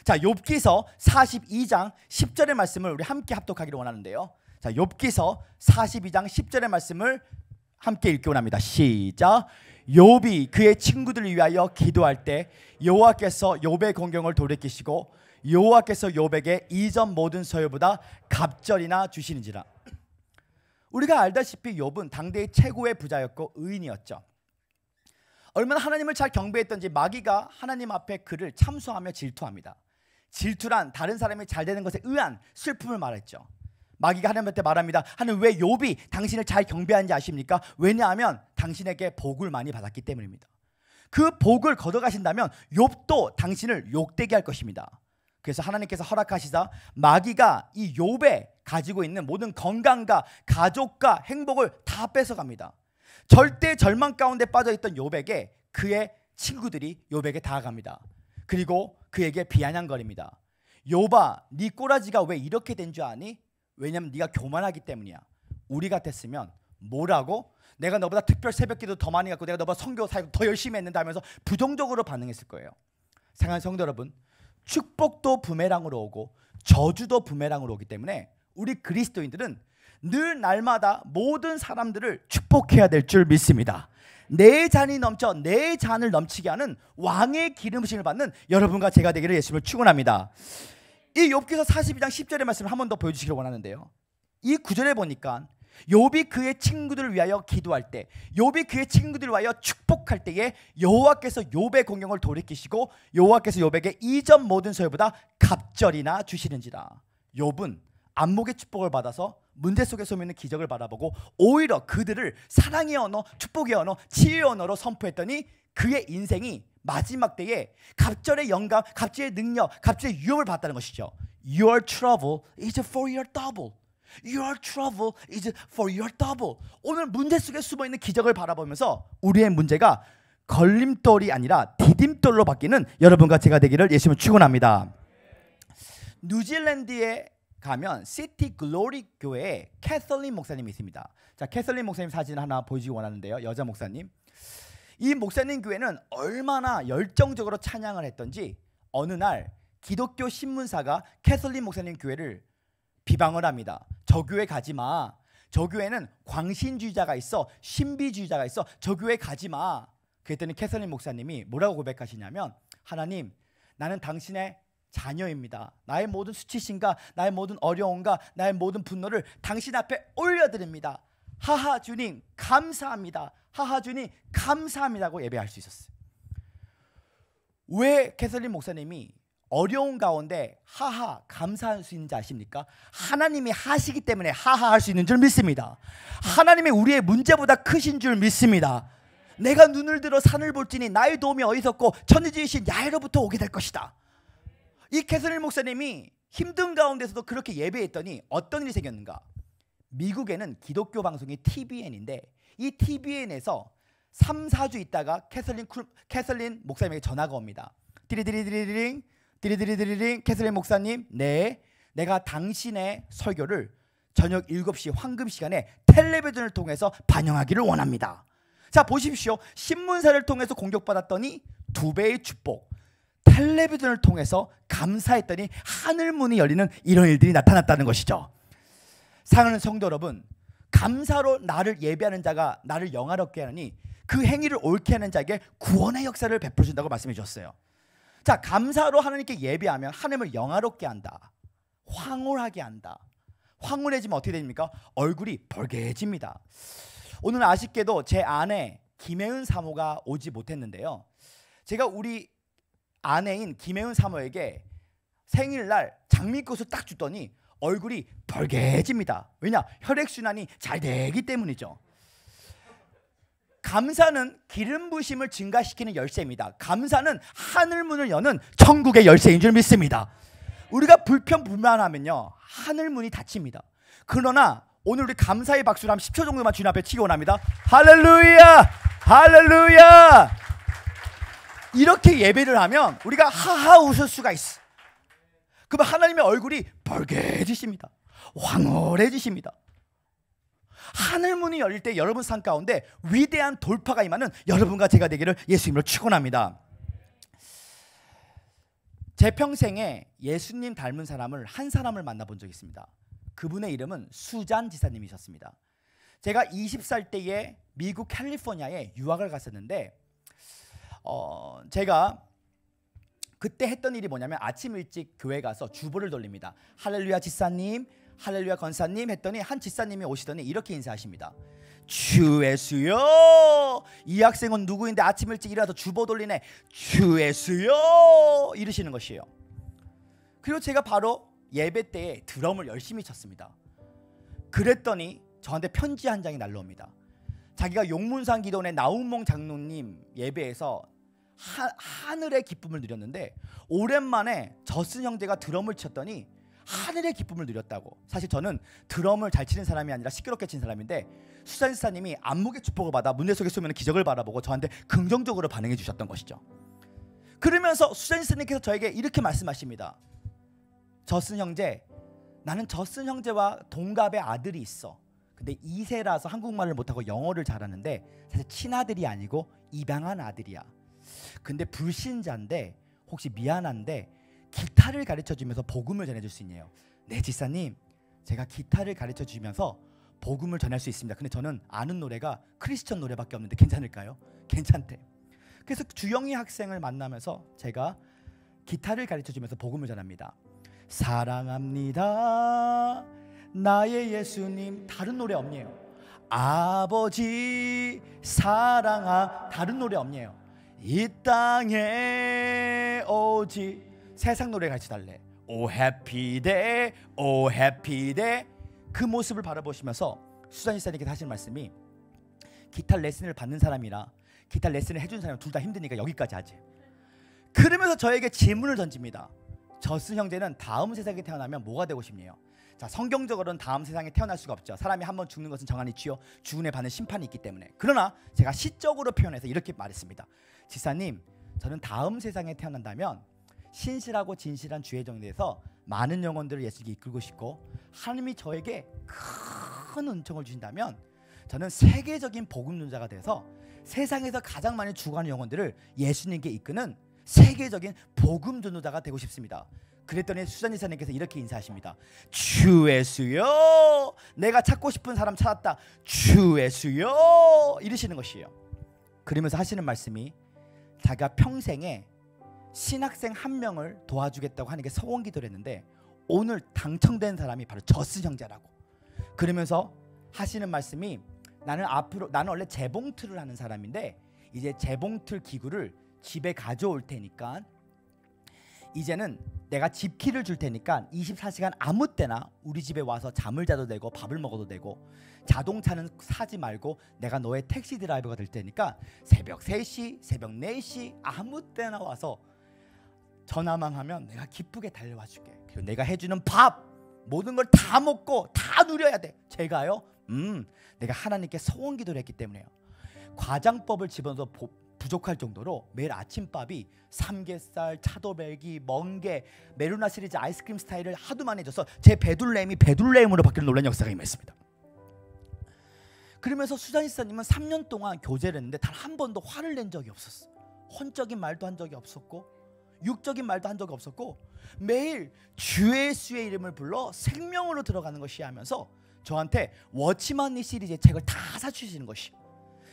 자, 욥기서 42장 10절의 말씀을 우리 함께 합독하기를 원하는데요. 자, 욥기서 42장 10절의 말씀을 함께 읽기 원합니다. 시작. 욥이 그의 친구들을 위하여 기도할 때 여호와께서 욥의 공경을 돌이키시고 여호와께서 욥에게 이전 모든 소유보다 갑절이나 주시는지라. 우리가 알다시피 욥은 당대의 최고의 부자였고 의인이었죠. 얼마나 하나님을 잘 경배했던지 마귀가 하나님 앞에 그를 참소하며 질투합니다. 질투란 다른 사람이 잘 되는 것에 의한 슬픔을 말했죠. 마귀가 하나님한테 말합니다. 하나님, 왜 욥이 당신을 잘 경배하는지 아십니까? 왜냐하면 당신에게 복을 많이 받았기 때문입니다. 그 복을 걷어가신다면 욥도 당신을 욕되게 할 것입니다. 그래서 하나님께서 허락하시자 마귀가 이 욥에 가지고 있는 모든 건강과 가족과 행복을 다 뺏어갑니다. 절대 절망 가운데 빠져있던 욥에게 그의 친구들이 욥에게 다가갑니다. 그리고 그에게 비아냥거립니다. 욥아, 네 꼬라지가 왜 이렇게 된 줄 아니? 왜냐면 네가 교만하기 때문이야. 우리 같았으면 뭐라고? 내가 너보다 특별 새벽기도 더 많이 갖고 내가 너보다 선교 사역 더 열심히 했는데 하면서 부정적으로 반응했을 거예요. 사랑하는 성도 여러분, 축복도 부메랑으로 오고 저주도 부메랑으로 오기 때문에 우리 그리스도인들은 늘 날마다 모든 사람들을 축복해야 될 줄 믿습니다. 내 잔이 넘쳐 내 잔을 넘치게 하는 왕의 기름부심을 받는 여러분과 제가 되기를 예수님을 축원합니다. 이 욥기서 42장 10절의 말씀을 한 번 더 보여주시기를 원하는데요. 이 구절에 보니까 욥이 그의 친구들을 위하여 기도할 때, 욥이 그의 친구들을 위하여 축복할 때에 여호와께서 욥의 공경을 돌이키시고 여호와께서 욥에게 이전 모든 소유보다 갑절이나 주시는지라. 욥은 안목의 축복을 받아서 문제 속에 소미는 기적을 바라보고 오히려 그들을 사랑의 언어, 축복의 언어, 치유의 언어로 선포했더니 그의 인생이 마지막 때에 갑절의 영감, 갑절의 능력, 갑절의 유업을 받았다는 것이죠. Your trouble is for your double. Your trouble is for your double. 오늘 문제 속에 숨어있는 기적을 바라보면서 우리의 문제가 걸림돌이 아니라 디딤돌로 바뀌는 여러분과 제가 되기를 예수님을 축원합니다. 뉴질랜드에 가면 시티 글로리 교회에 캐서린 목사님이 있습니다. 자, 캐서린 목사님 사진을 하나 보여주기 원하는데요. 여자 목사님. 이 목사님 교회는 얼마나 열정적으로 찬양을 했던지 어느 날 기독교 신문사가 캐서린 목사님 교회를 비방을 합니다. 저 교회 가지 마. 저 교회는 광신주의자가 있어, 신비주의자가 있어. 저 교회 가지 마. 그랬더니 캐서린 목사님이 뭐라고 고백하시냐면, 하나님, 나는 당신의 자녀입니다. 나의 모든 수치심과 나의 모든 어려움과 나의 모든 분노를 당신 앞에 올려드립니다. 하하 주님 감사합니다. 하하 주님 감사합니다고 예배할 수 있었어요. 왜 캐서린 목사님이 어려운 가운데 하하 감사할 수 있는지 아십니까? 하나님이 하시기 때문에 하하 할 수 있는 줄 믿습니다. 하나님이 우리의 문제보다 크신 줄 믿습니다. 내가 눈을 들어 산을 볼지니 나의 도움이 어디서 없고 천지 지으신 야훼로부터 오게 될 것이다. 이 캐서린 목사님이 힘든 가운데서도 그렇게 예배했더니 어떤 일이 생겼는가? 미국에는 기독교 방송이 TBN인데 이 TBN에서 3, 4주 있다가 캐서린 목사님에게 전화가 옵니다. 디리디리디리링 디리디리디리링 캐서린 목사님, 네, 내가 당신의 설교를 저녁 7시 황금 시간에 텔레비전을 통해서 반영하기를 원합니다. 자, 보십시오. 신문사를 통해서 공격받았더니 2배의 축복, 텔레비전을 통해서 감사했더니 하늘문이 열리는 이런 일들이 나타났다는 것이죠. 사랑하는 성도 여러분, 감사로 나를 예배하는 자가 나를 영화롭게 하느니 그 행위를 옳게 하는 자에게 구원의 역사를 베풀어 준다고 말씀해 주셨어요. 자, 감사로 하나님께 예배하면 하나님을 영화롭게 한다, 황홀하게 한다. 황홀해지면 어떻게 됩니까? 얼굴이 벌개집니다. 오늘 아쉽게도 제 아내 김혜은 사모가 오지 못했는데요, 제가 우리 아내인 김혜은 사모에게 생일날 장미꽃을 딱 줬더니 얼굴이 벌개집니다. 왜냐? 혈액순환이 잘 되기 때문이죠. 감사는 기름 부심을 증가시키는 열쇠입니다. 감사는 하늘문을 여는 천국의 열쇠인 줄 믿습니다. 우리가 불평불만하면요 하늘문이 닫힙니다. 그러나 오늘 우리 감사의 박수를 한 10초 정도만 주님 앞에 치기 원합니다. 할렐루야! 할렐루야. 이렇게 예배를 하면 우리가 하하 웃을 수가 있어. 그러면 하나님의 얼굴이 벌개지십니다. 황홀해지십니다. 하늘문이 열릴 때 여러분 삶 가운데 위대한 돌파가 임하는 여러분과 제가 되기를 예수님으로 축원합니다. 제 평생에 예수님 닮은 사람을 한 사람을 만나본 적이 있습니다. 그분의 이름은 수잔 지사님이셨습니다. 제가 20살 때에 미국 캘리포니아에 유학을 갔었는데 제가 그때 했던 일이 뭐냐면 아침 일찍 교회 가서 주보를 돌립니다. 할렐루야 지사님, 할렐루야 권사님 했더니 한 지사님이 오시더니 이렇게 인사하십니다. 주 예수여. 이 학생은 누구인데 아침 일찍 일어나서 주보 돌리네. 주 예수여 이러시는 것이에요. 그리고 제가 바로 예배 때에 드럼을 열심히 쳤습니다. 그랬더니 저한테 편지 한 장이 날라옵니다. 자기가 용문산 기도원의 나우몽 장로님 예배에서 하늘의 기쁨을 누렸는데 오랜만에 저슨 형제가 드럼을 쳤더니 하늘의 기쁨을 누렸다고. 사실 저는 드럼을 잘 치는 사람이 아니라 시끄럽게 친 사람인데 수잔 지사님이 안목의 축복을 받아 문제 속에 쏘면 기적을 바라보고 저한테 긍정적으로 반응해 주셨던 것이죠. 그러면서 수잔 지사님께서 저에게 이렇게 말씀하십니다. 저슨 형제, 나는 저슨 형제와 동갑의 아들이 있어. 근데 2세라서 한국말을 못하고 영어를 잘하는데 사실 친아들이 아니고 입양한 아들이야. 근데 불신자인데 혹시 미안한데 기타를 가르쳐주면서 복음을 전해줄 수 있냐요. 네 지사님, 제가 기타를 가르쳐주면서 복음을 전할 수 있습니다. 근데 저는 아는 노래가 크리스천 노래밖에 없는데 괜찮을까요? 괜찮대. 그래서 주영희 학생을 만나면서 제가 기타를 가르쳐주면서 복음을 전합니다. 사랑합니다 나의 예수님. 다른 노래 없네요. 아버지 사랑하. 다른 노래 없네요. 이 땅에 오지. 세상 노래 같이 달래. 오 해피 데이 오 해피 데이. 그 모습을 바라보시면서 수잔 지사님께서 하시는 말씀이 기타 레슨을 받는 사람이나 기타 레슨을 해준 사람 둘 다 힘드니까 여기까지 하지. 그러면서 저에게 질문을 던집니다. 저슨 형제는 다음 세상에 태어나면 뭐가 되고 싶네요. 자, 성경적으로는 다음 세상에 태어날 수가 없죠. 사람이 한번 죽는 것은 정한 이치요 죽음에 받는 심판이 있기 때문에. 그러나 제가 시적으로 표현해서 이렇게 말했습니다. 지사님, 저는 다음 세상에 태어난다면 신실하고 진실한 주의 정대에서 많은 영혼들을 예수님께 이끌고 싶고, 하나님이 저에게 큰 은총을 주신다면 저는 세계적인 복음 전자가 돼서 세상에서 가장 많이 죽어가는 영혼들을 예수님께 이끄는 세계적인 복음 전도자가 되고 싶습니다. 그랬더니 수잔 지사님께서 이렇게 인사하십니다. 주 예수여, 내가 찾고 싶은 사람 찾았다. 주 예수여 이러시는 것이에요. 그러면서 하시는 말씀이 자기가 평생에 신학생 한 명을 도와주겠다고 하는 게 서원기도를 했는데 오늘 당첨된 사람이 바로 저슨 형제라고. 그러면서 하시는 말씀이 나는 원래 재봉틀을 하는 사람인데 이제 재봉틀 기구를 집에 가져올 테니까 이제는 내가 집키를 줄 테니까 24시간 아무 때나 우리 집에 와서 잠을 자도 되고 밥을 먹어도 되고, 자동차는 사지 말고 내가 너의 택시 드라이버가 될 테니까 새벽 3시, 새벽 4시 아무 때나 와서 전화만 하면 내가 기쁘게 달려와 줄게. 그리고 내가 해주는 밥 모든 걸 다 먹고 다 누려야 돼. 제가요? 내가 하나님께 서원기도를 했기 때문에요. 과장법을 집어넣어서 부족할 정도로 매일 아침밥이 삼겹살, 차돌배기, 멍게, 메루나 시리즈 아이스크림 스타일을 하도 많이 해줘서 제 베둘레헴이 베둘레헴으로 바뀌는 놀라운 역사가 임했습니다. 그러면서 수잔 지사님은 3년 동안 교제를 했는데 단 한 번도 화를 낸 적이 없었어. 혼적인 말도 한 적이 없었고 육적인 말도 한 적이 없었고 매일 주 예수의 이름을 불러 생명으로 들어가는 것이 하면서 저한테 워치만니 시리즈의 책을 다 사주시는 것이.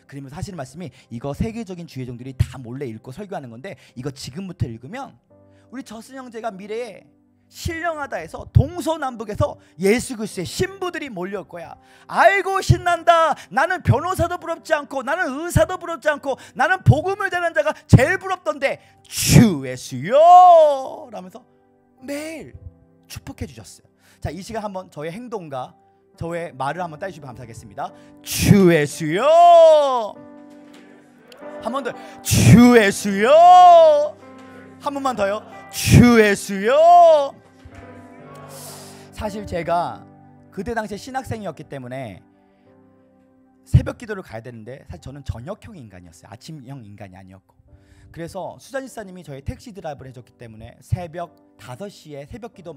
그러면서 하시는 말씀이 이거 세계적인 주의종들이 다 몰래 읽고 설교하는 건데 이거 지금부터 읽으면 우리 저슨 형제가 미래에 신령하다 해서 동서남북에서 예수 그리스도의 신부들이 몰려올 거야. 아이고 신난다. 나는 변호사도 부럽지 않고 나는 의사도 부럽지 않고 나는 복음을 전하는 자가 제일 부럽던데 주 예수여 라면서 매일 축복해 주셨어요. 자, 이 시간 한번 저의 행동과 저의 말을 한번 따라주시면 감사하겠습니다. 주 예수여. 한 번 더. 주 예수여. 한 번만 더요. 주 예수여. 사실 제가 그때 당시에 신학생이었기 때문에 새벽 기도를 가야 되는데 사실 저는 저녁형 인간이었어요. 아침형 인간이 아니었고. 그래서 수잔 지사님이 저희 택시 드라이브를 해줬기 때문에 새벽 5시에 새벽 기도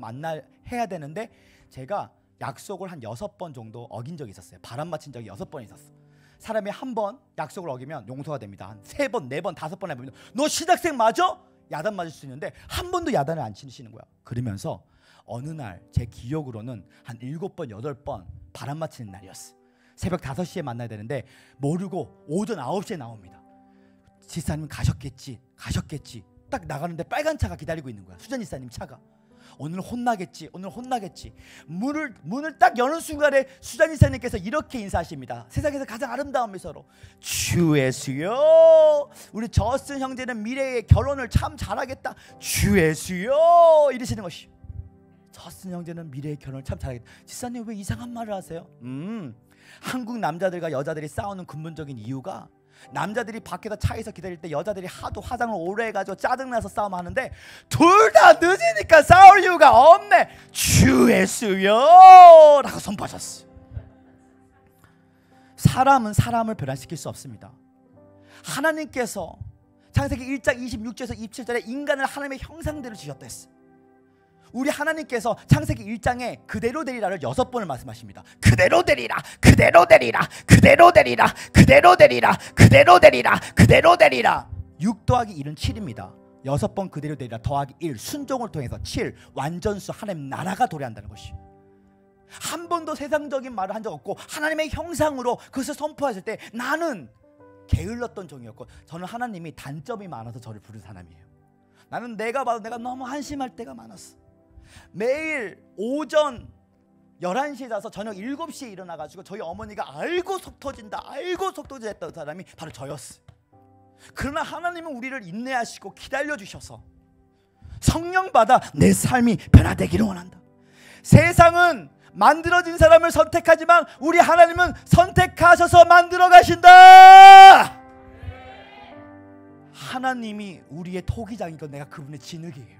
해야 되는데 제가 약속을 한 6번 정도 어긴 적이 있었어요. 바람 맞힌 적이 6번 있었어. 사람이 한 번 약속을 어기면 용서가 됩니다. 한 3번, 4번, 5번 해보면 너 신학생 맞아? 야단 맞을 수 있는데 한 번도 야단을 안 치시는 거야. 그러면서 어느 날 제 기억으로는 한 7번, 8번 바람 맞히는 날이었어. 새벽 5시에 만나야 되는데 모르고 오전 9시에 나옵니다. 지사님 가셨겠지 딱 나가는데 빨간 차가 기다리고 있는 거야. 수잔 지사님 차가. 오늘 혼나겠지. 문을 딱 여는 순간에 수잔 지사님께서 이렇게 인사하십니다. 세상에서 가장 아름다운 미소로 주 예수여, 우리 저슨 형제는 미래의 결혼을 참 잘하겠다. 주 예수여 이러시는 것이. 저슨 형제는 미래의 결혼을 참 잘하겠다. 지사님 왜 이상한 말을 하세요? 한국 남자들과 여자들이 싸우는 근본적인 이유가, 남자들이 밖에서 차에서 기다릴 때 여자들이 하도 화장을 오래 해가지고 짜증나서 싸움하는데 둘 다 늦으니까 싸울 이유가 없네. 주 예수여 라고 선포하셨어. 사람은 사람을 변화시킬 수 없습니다. 하나님께서 창세기 1장 26절에서 27절에 인간을 하나님의 형상대로 지었다 했어. 우리 하나님께서 창세기 1장에 그대로 되리라를 6번을 말씀하십니다. 그대로 되리라, 그대로 되리라, 그대로 되리라, 그대로 되리라, 그대로 되리라, 그대로 되리라. 6 더하기 1은 7입니다. 6번 그대로 되리라 더하기 1, 순종을 통해서 7, 완전수, 하나님 나라가 도래한다는 것이. 한 번도 세상적인 말을 한 적 없고 하나님의 형상으로 그것을 선포하실 때 나는 게을렀던 종이었고, 저는 하나님이 단점이 많아서 저를 부른 사람이에요. 나는 내가 봐도 내가 너무 한심할 때가 많았어. 매일 오전 11시에 자서 저녁 7시에 일어나가지고 저희 어머니가 알고 속 터진다 했던 사람이 바로 저였어요. 그러나 하나님은 우리를 인내하시고 기다려주셔서 성령 받아 내 삶이 변화되기를 원한다. 세상은 만들어진 사람을 선택하지만 우리 하나님은 선택하셔서 만들어 가신다. 하나님이 우리의 토기장이고 내가 그분의 진흙이에요.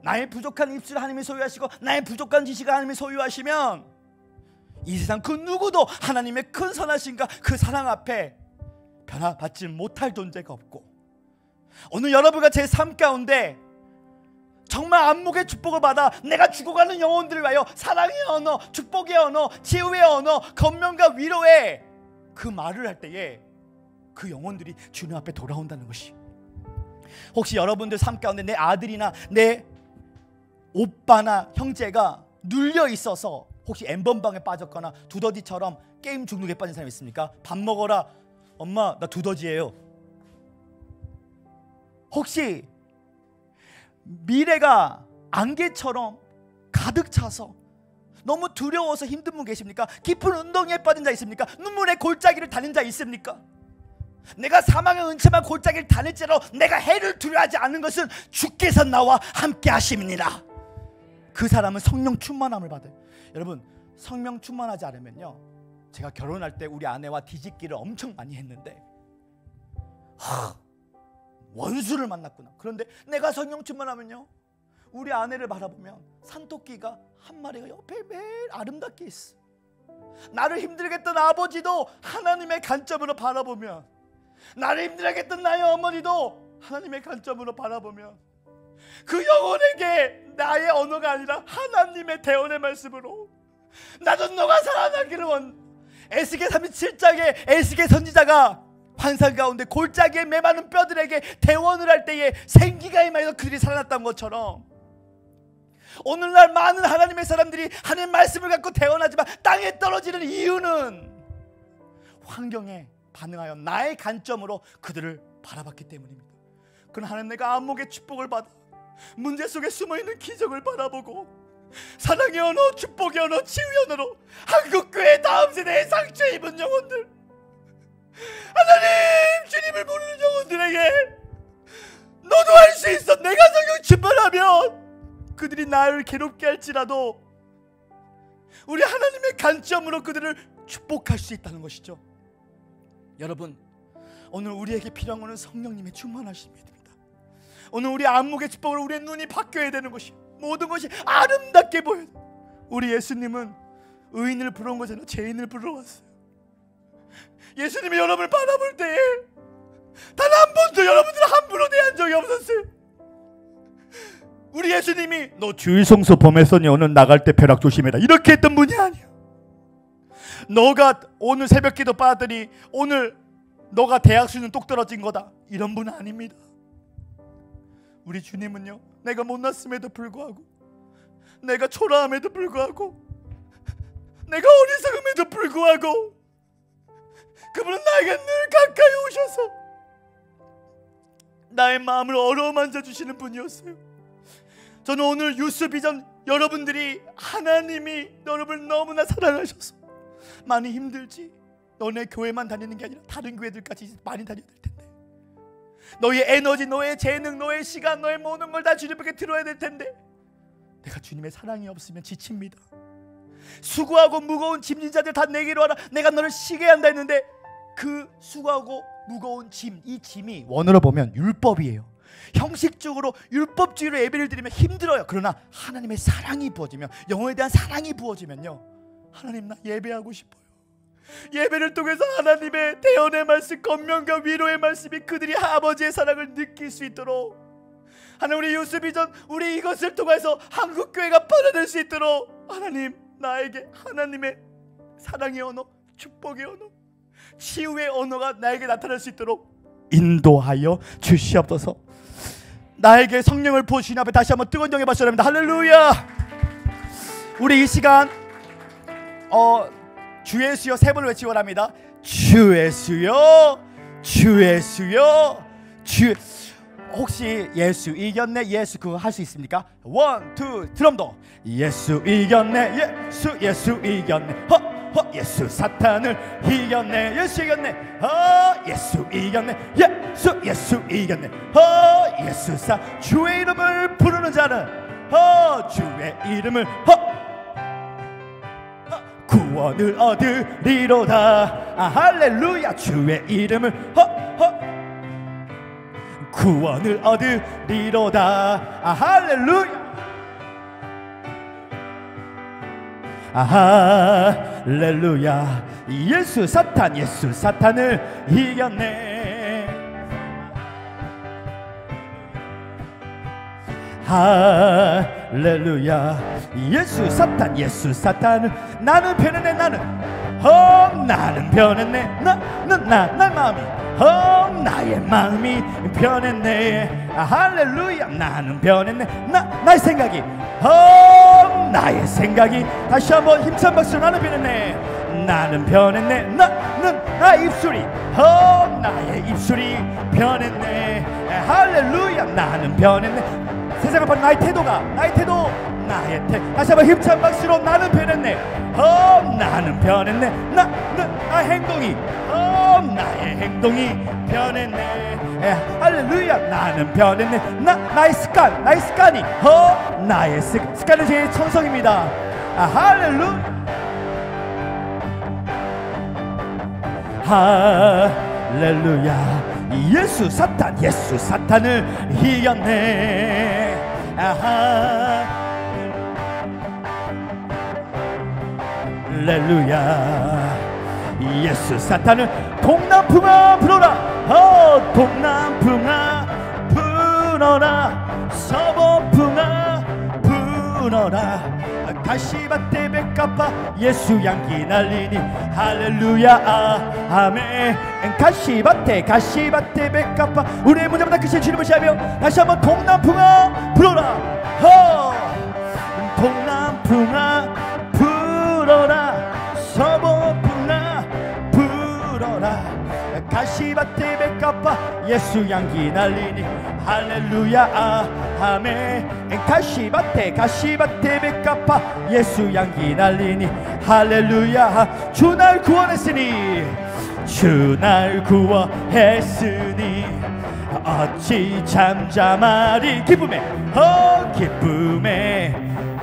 나의 부족한 입술을 하나님이 소유하시고 나의 부족한 지식을 하나님이 소유하시면 이 세상 그 누구도 하나님의 큰 선하심과 그 사랑 앞에 변화받지 못할 존재가 없고, 오늘 여러분과 제 삶 가운데 정말 안목의 축복을 받아 내가 죽어가는 영혼들을 위하여 사랑의 언어, 축복의 언어, 치유의 언어, 권면과 위로의 그 말을 할 때에 그 영혼들이 주님 앞에 돌아온다는 것이. 혹시 여러분들 삶 가운데 내 아들이나 내 오빠나 형제가 눌려 있어서 혹시 엠번방에 빠졌거나 두더지처럼 게임 중독에 빠진 사람이 있습니까? 밥 먹어라. 엄마 나 두더지예요. 혹시 미래가 안개처럼 가득 차서 너무 두려워서 힘든 분 계십니까? 깊은 운동에 빠진 자 있습니까? 눈물의 골짜기를 다닌 자 있습니까? 내가 사망의 은채만 골짜기를 다닐지라도 내가 해를 두려워하지 않는 것은 주께서 나와 함께 하심이니라. 그 사람은 성령 충만함을 받아요. 여러분, 성령 충만하지 않으면요, 제가 결혼할 때 우리 아내와 뒤집기를 엄청 많이 했는데 원수를 만났구나. 그런데 내가 성령 충만하면요, 우리 아내를 바라보면 산토끼가 한 마리가 옆에 매일 아름답게 있어. 나를 힘들게 했던 아버지도 하나님의 관점으로 바라보면, 나를 힘들게 했던 나의 어머니도 하나님의 관점으로 바라보면 그 영혼에게 나의 언어가 아니라 하나님의 대언의 말씀으로 나도 너가 살아나기를 에스겔 37장에 에스겔 선지자가 환상 가운데 골짜기에 메마른 뼈들에게 대원을 할 때에 생기가 임하여서 그들이 살아났던 것처럼, 오늘날 많은 하나님의 사람들이 하나님의 말씀을 갖고 대원하지만 땅에 떨어지는 이유는 환경에 반응하여 나의 관점으로 그들을 바라봤기 때문입니다. 그러나 하나님, 내가 안목의 축복을 받아 문제 속에 숨어있는 기적을 바라보고 사랑의 언어, 축복의 언어, 치유의 언어로 한국교회 다음 세대의 상처 입은 영혼들, 하나님 주님을 모르는 영혼들에게 너도 할 수 있어, 내가 성령 충만하면 그들이 나를 괴롭게 할지라도 우리 하나님의 관점으로 그들을 축복할 수 있다는 것이죠. 여러분, 오늘 우리에게 필요한 것은 성령님의 충만하심입니다. 오늘 우리 안목의 축복으로 우리의 눈이 바뀌어야 되는 것이, 모든 것이 아름답게 보여요. 우리 예수님은 의인을 부러운 것이 아니라 죄인을 부르러 왔어요. 예수님이 여러분을 바라볼 때에 단 한 번도 여러분들 함부로 대한 적이 없었어요. 우리 예수님이 너 주일 성수 범했으니 오늘 나갈 때 벼락 조심해라 이렇게 했던 분이 아니야. 너가 오늘 새벽기도 빠더니 오늘 너가 대학 수능 똑 떨어진 거다 이런 분 아닙니다. 우리 주님은요, 내가 못났음에도 불구하고, 내가 초라함에도 불구하고, 내가 어리석음에도 불구하고 그분은 나에게 늘 가까이 오셔서 나의 마음을 어루만져 주시는 분이었어요. 저는 오늘 유스비전 여러분들이 하나님이 여러분을 너무나 사랑하셔서 많이 힘들지, 너네 교회만 다니는 게 아니라 다른 교회들까지 많이 다녀야 될 텐데, 너의 에너지, 너의 재능, 너의 시간, 너의 모든 걸 다 주님께 들어야 될 텐데, 내가 주님의 사랑이 없으면 지칩니다. 수고하고 무거운 짐진 자들 다 내게로 와라, 내가 너를 쉬게 한다 했는데 그 수고하고 무거운 짐, 이 짐이 원어로 보면 율법이에요. 형식적으로 율법주의로 예배를 드리면 힘들어요. 그러나 하나님의 사랑이 부어지면, 영혼에 대한 사랑이 부어지면요, 하나님 나 예배하고 싶어요. 예배를 통해서 하나님의 대언의 말씀, 권면과 위로의 말씀이 그들이 아버지의 사랑을 느낄 수 있도록, 하나님 우리 유스비전, 우리 이것을 통해서 한국교회가 받아낼 수 있도록 하나님 나에게 하나님의 사랑의 언어, 축복의 언어, 치유의 언어가 나에게 나타날 수 있도록 인도하여 주시옵소서. 나에게 성령을 부어주신 앞에 다시 한번 뜨거운 영에 받으셔야 합니다. 할렐루야. 우리 이 시간 주 예수여 세 번을 외치고 합니다. 주 예수여, 주 예수여, 주. 혹시 예수 이겼네, 예수 그거 할 수 있습니까? 원, 투, 드럼도. 예수 이겼네, 예수 이겼네, 예수 사탄을 이겼네, 예수 이겼네, 예수 이겼네, 예수 이겼네, 예수 사. 주의 이름을 부르는 자는 주의 이름을 구원을 얻으리로다. 할렐루야. 주의 이름을 구원을 얻으리로다. 할렐루야. 할렐루야. 예수 사탄을 이겼네. 할렐루야. 예수 사탄을 나는 변했네. 나는 변했네. 나의 마음이 나의 마음이 변했네. 할렐루야. 나는 변했네. 나의 생각이 나의 생각이. 다시 한번 힘찬 박수로 나는 변했네. 나는 변했네. 나의 입술이 나의 입술이 변했네. 할렐루야. 나는 변했네. 세상을 보는 나의 태도가, 나의 태도, 나의 다시 한번 힘찬 박수로 나는 변했네. 나는 변했네. 나의 행동이 나의 행동이 변했네. 할렐루야. 나는 변했네. 나의 습관이 나의 습관은 제 천성입니다. 할렐루야. 할렐루야. 예수 사탄을 이겼네. 할렐루야. 예수 사탄을 동남풍아 불어라. 동남풍아 불어라. 서번풍아 불어라. 가시밭에 백합화 예수 향기 날리니. 할렐루야. 아멘. 가시밭에 백합화 우리의 문제보다 크신 주님을 시하며 다시 한번 동남풍아 불어라. 동남풍아 불어라. 서번풍아 불어라. 가시밭에 백합화 예수 향기 날리니. 할렐루야. 아멘. 가시밭에 백합화 예수 향기 날리니. 할렐루야. 주 날 구원했으니 어찌 잠잠하리. 기쁨에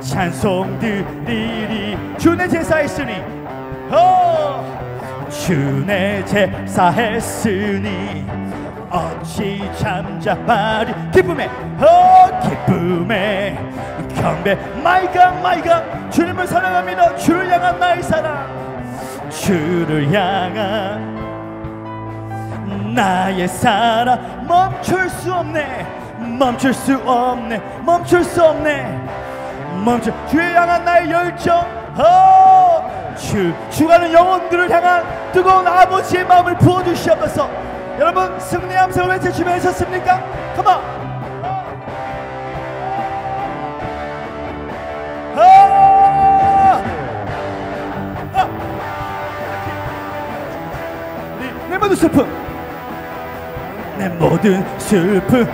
찬송 드리리. 주내 제사했으니 주내 제사했으니 어찌 잠잠하리. 기쁨에 경배. 마이가 주님을 사랑합니다. 주를 향한 나의 사랑. 주를 향한 나의 사랑 멈출 수 없네 멈출 수 없네 멈출 수 없네 멈출 주에 향한 나의 열정 주가는 영혼들을 향한 뜨거운 아버지의 마음을 부어주시옵소서. 여러분 승리의 함성을 외쳐 준비하셨습니까? 컴온. 내 모든 슬픔 내 모든 슬픔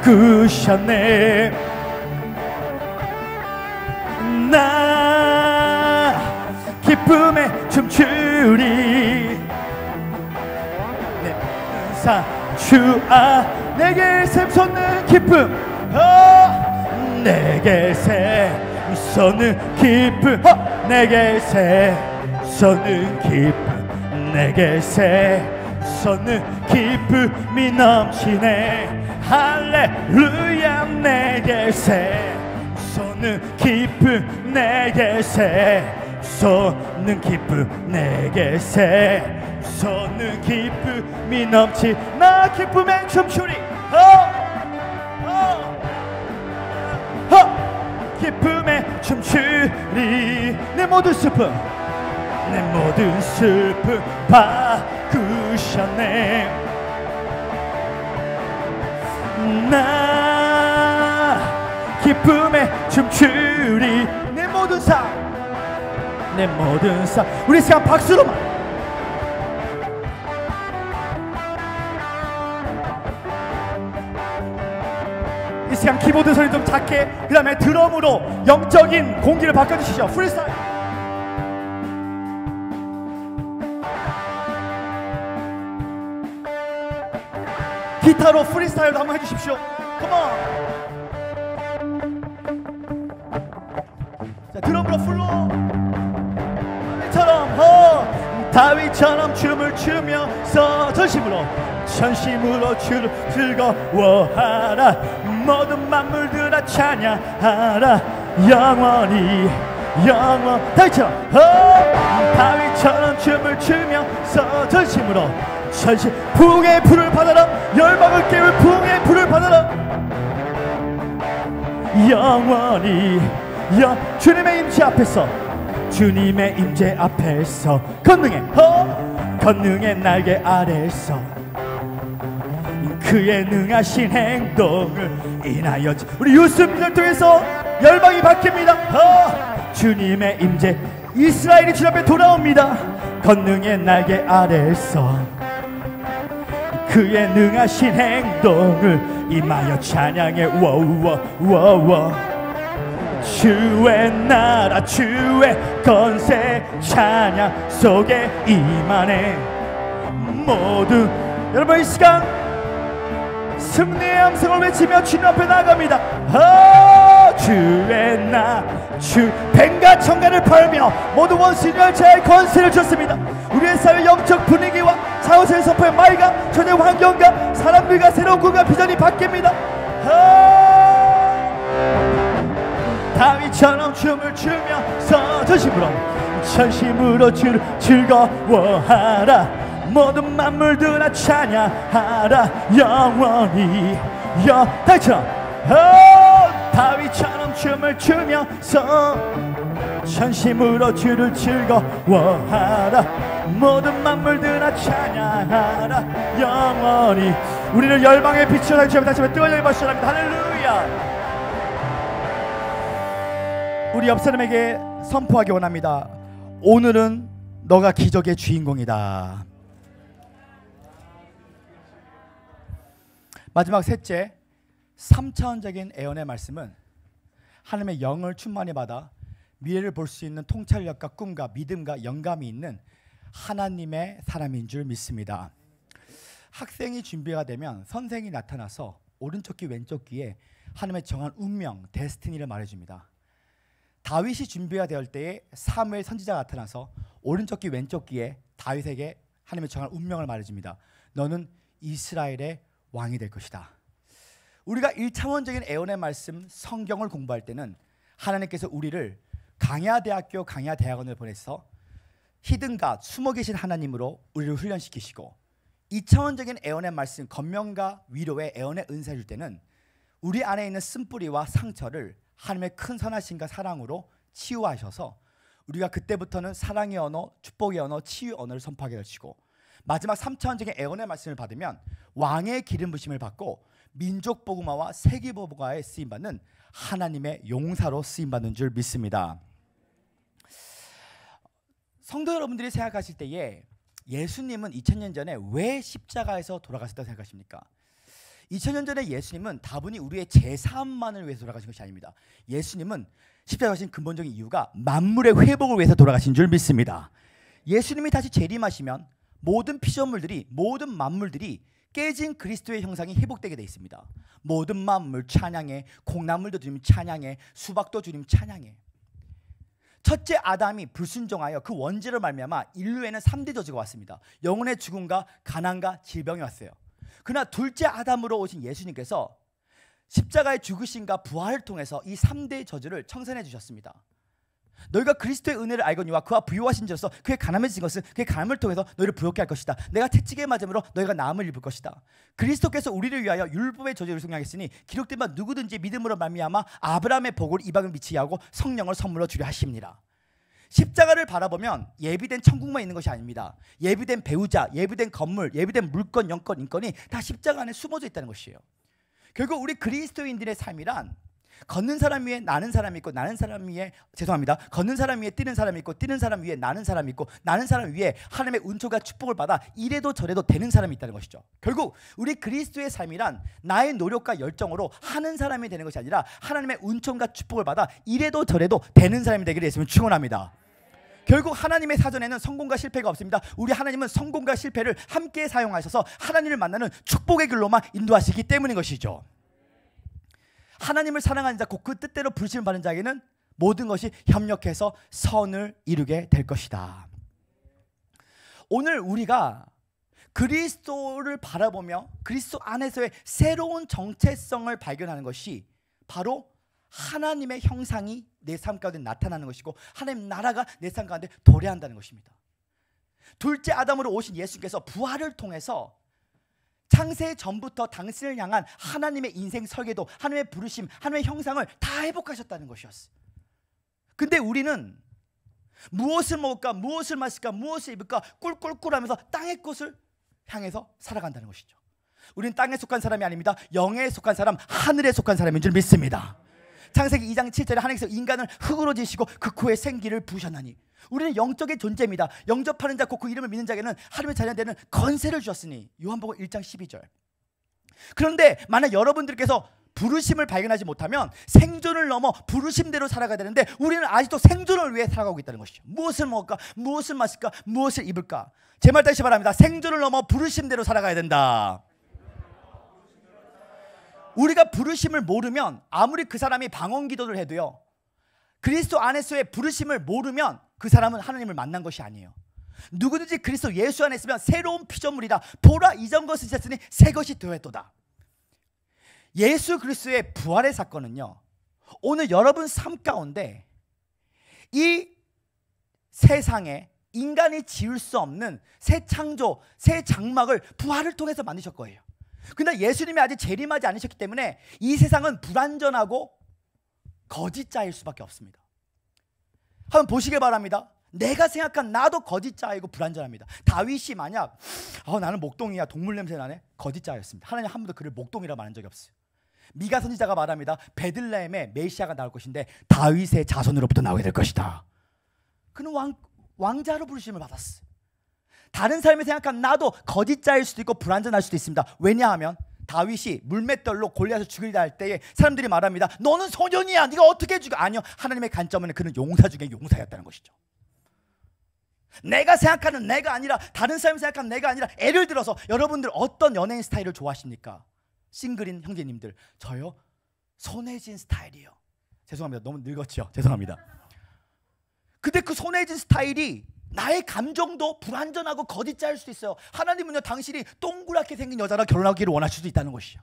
바꾸셨네 나 기쁨에 춤추리 내 은사 주아 내게 샘솟는 기쁨 내게 샘솟는 기쁨 내게 샘솟는 기쁨 내게 샘솟는 기쁨이 넘치네 할렐루야 내게 샘솟는 기쁨 내게 샘솟는 기쁨 내게 샘솟는 기쁨이 넘치 나 기쁨에 춤추리 기쁨에 춤추리 내 모든 슬픔 내 모든 슬픔 바꾸셨네 나 기쁨에 춤추리 내 모든 삶 내 모든 삶 우리 시간 박수로만 이 시간 키보드 소리 좀 작게 그 다음에 드럼으로 영적인 공기를 바꿔주시죠. 프리스타일 기타로 프리스타일도 한번 해주십시오. 컴온. 자 드럼으로 풀로 다윗처럼 춤을 추면서 전심으로 주를 즐거워하라 모든 만물들아 찬양하라 영원히 다윗처럼 춤을 추면서 전심으로 부흥의 불을 받아라 열방을 깨울 부흥의 불을 받아라 영원히 주님의 임재 앞에서 주님의 임재 앞에서 권능의 날개 아래서 그의 능하신 행동을 인하여 우리 유스민을 통해서 열방이 바뀝니다. 주님의 임재 이스라엘이 주 앞에 돌아옵니다. 권능의 날개 아래서 그의 능하신 행동을 임하여 찬양해 워워워워 주의 나라 주의 건세 찬양 속에 임하네 모두 여러분 이 시간 승리의 함성을 외치며 주님 앞에 나아갑니다. 주의 주 뱀과 청가를 팔며 모든 원수인 열차의 건세를 줬습니다. 우리의 사회 영적 분위기와 사후세의 선포의 마이가 전의 환경과 사람들과 새로운 꿈과 비전이 바뀝니다. 다윗처럼 춤을 추면서 전심으로 주를 즐거워하라 모든 만물들아 찬양하라 영원히 다윗처럼 춤을 추면서 전심으로 주를 즐거워하라 모든 만물들아 찬양하라 영원히 우리를 열방의 빛으로 다시 한번 뜨거운 박수합니다. 할렐루야. 우리 옆 사람에게 선포하기 원합니다. 오늘은 너가 기적의 주인공이다. 마지막 셋째 3차원적인 애언의 말씀은 하나님의 영을 충만히 받아 미래를 볼 수 있는 통찰력과 꿈과 믿음과 영감이 있는 하나님의 사람인 줄 믿습니다. 학생이 준비가 되면 선생이 나타나서 오른쪽 귀 왼쪽 귀에 하나님의 정한 운명 데스티니를 말해줍니다. 다윗이 준비가 될 때에 사무엘 선지자가 나타나서 오른쪽 귀 왼쪽 귀에 다윗에게 하나님의 정한 운명을 말해줍니다. 너는 이스라엘의 왕이 될 것이다. 우리가 1차원적인 애언의 말씀 성경을 공부할 때는 하나님께서 우리를 강야대학교 강야대학원을 보내서 히든가 숨어 계신 하나님으로 우리를 훈련시키시고 이차원적인 애원의 말씀, 권면과 위로의 애원의 은사를 줄 때는 우리 안에 있는 쓴뿌리와 상처를 하나님의 큰 선하심과 사랑으로 치유하셔서 우리가 그때부터는 사랑의 언어, 축복의 언어, 치유 언어를 선포하게 되시고, 마지막 3차원적인 애원의 말씀을 받으면 왕의 기름 부심을 받고 민족 복음화와 세계 복음화에 쓰임 받는 하나님의 용사로 쓰임 받는 줄 믿습니다. 성도 여러분들이 생각하실 때에 예수님은 2000년 전에 왜 십자가에서 돌아가셨다고 생각하십니까? 2000년 전에 예수님은 다분히 우리의 제사함만을 위해서 돌아가신 것이 아닙니다. 예수님은 십자가에 가신 근본적인 이유가 만물의 회복을 위해서 돌아가신 줄 믿습니다. 예수님이 다시 재림하시면 모든 피조물들이, 모든 만물들이 깨진 그리스도의 형상이 회복되게 되어 있습니다. 모든 만물 찬양해, 콩나물도 주님 찬양해, 수박도 주님 찬양해. 첫째 아담이 불순종하여 그 원죄로 말미암아 인류에는 3대 저주가 왔습니다. 영혼의 죽음과 가난과 질병이 왔어요. 그러나 둘째 아담으로 오신 예수님께서 십자가의 죽으심과 부활을 통해서 이 3대 저주를 청산해 주셨습니다. 너희가 그리스도의 은혜를 알거니와 그와 부유하신 자로서 그의 가난해진 것은 그의 가난을 통해서 너희를 부욕케 할 것이다. 내가 채찍에 맞음으로 너희가 나음을 입을 것이다. 그리스도께서 우리를 위하여 율법의 저주를 승리하겠으니 기록된 바 누구든지 믿음으로 말미암아 아브라함의 복을 이방을 미치게 하고 성령을 선물로 주려 하심니라. 십자가를 바라보면 예비된 천국만 있는 것이 아닙니다. 예비된 배우자, 예비된 건물, 예비된 물건, 영권, 인권이 다 십자가 안에 숨어져 있다는 것이에요. 결국 우리 그리스도인들의 삶이란 걷는 사람 위에 나는 사람이 있고, 나는 사람 위에, 죄송합니다, 걷는 사람 위에 뛰는 사람이 있고, 뛰는 사람 위에 나는 사람이 있고, 나는 사람 위에 하나님의 은총과 축복을 받아 이래도 저래도 되는 사람이 있다는 것이죠. 결국 우리 그리스도의 삶이란 나의 노력과 열정으로 하는 사람이 되는 것이 아니라 하나님의 은총과 축복을 받아 이래도 저래도 되는 사람이 되기를 예수님은 축원합니다. 결국 하나님의 사전에는 성공과 실패가 없습니다. 우리 하나님은 성공과 실패를 함께 사용하셔서 하나님을 만나는 축복의 길로만 인도하시기 때문인 것이죠. 하나님을 사랑하는 자, 곧 그 뜻대로 부르심을 받는 자에게는 모든 것이 협력해서 선을 이루게 될 것이다. 오늘 우리가 그리스도를 바라보며 그리스도 안에서의 새로운 정체성을 발견하는 것이 바로 하나님의 형상이 내 삶 가운데 나타나는 것이고, 하나님 나라가 내 삶 가운데 도래한다는 것입니다. 둘째 아담으로 오신 예수님께서 부활을 통해서 창세 전부터 당신을 향한 하나님의 인생 설계도, 하나님의 부르심, 하나님의 형상을 다 회복하셨다는 것이었어요. 근데 우리는 무엇을 먹을까, 무엇을 마실까, 무엇을 입을까 꿀꿀꿀하면서 땅의 것을 향해서 살아간다는 것이죠. 우리는 땅에 속한 사람이 아닙니다. 영에 속한 사람, 하늘에 속한 사람인 줄 믿습니다. 창세기 2장 7절에 하나님께서 인간을 흙으로 지시고 그 코에 생기를 부으셨나니, 우리는 영적인 존재입니다. 영접하는 자, 곧 그 이름을 믿는 자에게는 하나님의 자녀 되는 권세를 주셨으니, 요한복음 1장 12절. 그런데 만약 여러분들께서 부르심을 발견하지 못하면 생존을 넘어 부르심대로 살아가야 되는데, 우리는 아직도 생존을 위해 살아가고 있다는 것이죠. 무엇을 먹을까, 무엇을 마실까, 무엇을 입을까. 제 말 다시 말합니다. 생존을 넘어 부르심대로 살아가야 된다. 우리가 부르심을 모르면 아무리 그 사람이 방언 기도를 해도요, 그리스도 안에서의 부르심을 모르면 그 사람은 하나님을 만난 것이 아니에요. 누구든지 그리스도 예수 안에 있으면 새로운 피조물이다. 보라, 이전 것이 있었으니 새 것이 되었도다. 예수 그리스도의 부활의 사건은요, 오늘 여러분 삶 가운데 이 세상에 인간이 지을 수 없는 새 창조, 새 장막을 부활을 통해서 만드실 거예요. 근데 예수님이 아직 재림하지 않으셨기 때문에 이 세상은 불완전하고 거짓자일 수밖에 없습니다. 한번 보시길 바랍니다. 내가 생각한 나도 거짓자이고 불완전합니다. 다윗이 만약 나는 목동이야, 동물 냄새 나네, 거짓자였습니다. 하나님 한 번도 그를 목동이라 말한 적이 없어요. 미가 선지자가 말합니다. 베들레헴에 메시아가 나올 것인데 다윗의 자손으로부터 나오게 될 것이다. 그는 왕자로 부르심을 받았어요. 다른 사람이 생각한 나도 거짓자일 수도 있고 불완전할 수도 있습니다. 왜냐하면 다윗이 물맷돌로 골리앗을 죽이려 할 때에 사람들이 말합니다. 너는 소년이야, 네가 어떻게 죽여? 아니요, 하나님의 관점은 그는 용사 중에 용사였다는 것이죠. 내가 생각하는 내가 아니라, 다른 사람이 생각하는 내가 아니라, 예를 들어서 여러분들 어떤 연예인 스타일을 좋아하십니까? 싱글인 형제님들, 저요? 손혜진 스타일이요. 죄송합니다, 너무 늙었죠? 죄송합니다. 근데 그 손혜진 스타일이 나의 감정도 불완전하고 거짓자일 수도 있어요. 하나님은요, 당신이 동그랗게 생긴 여자랑 결혼하기를 원하실 수도 있다는 것이죠.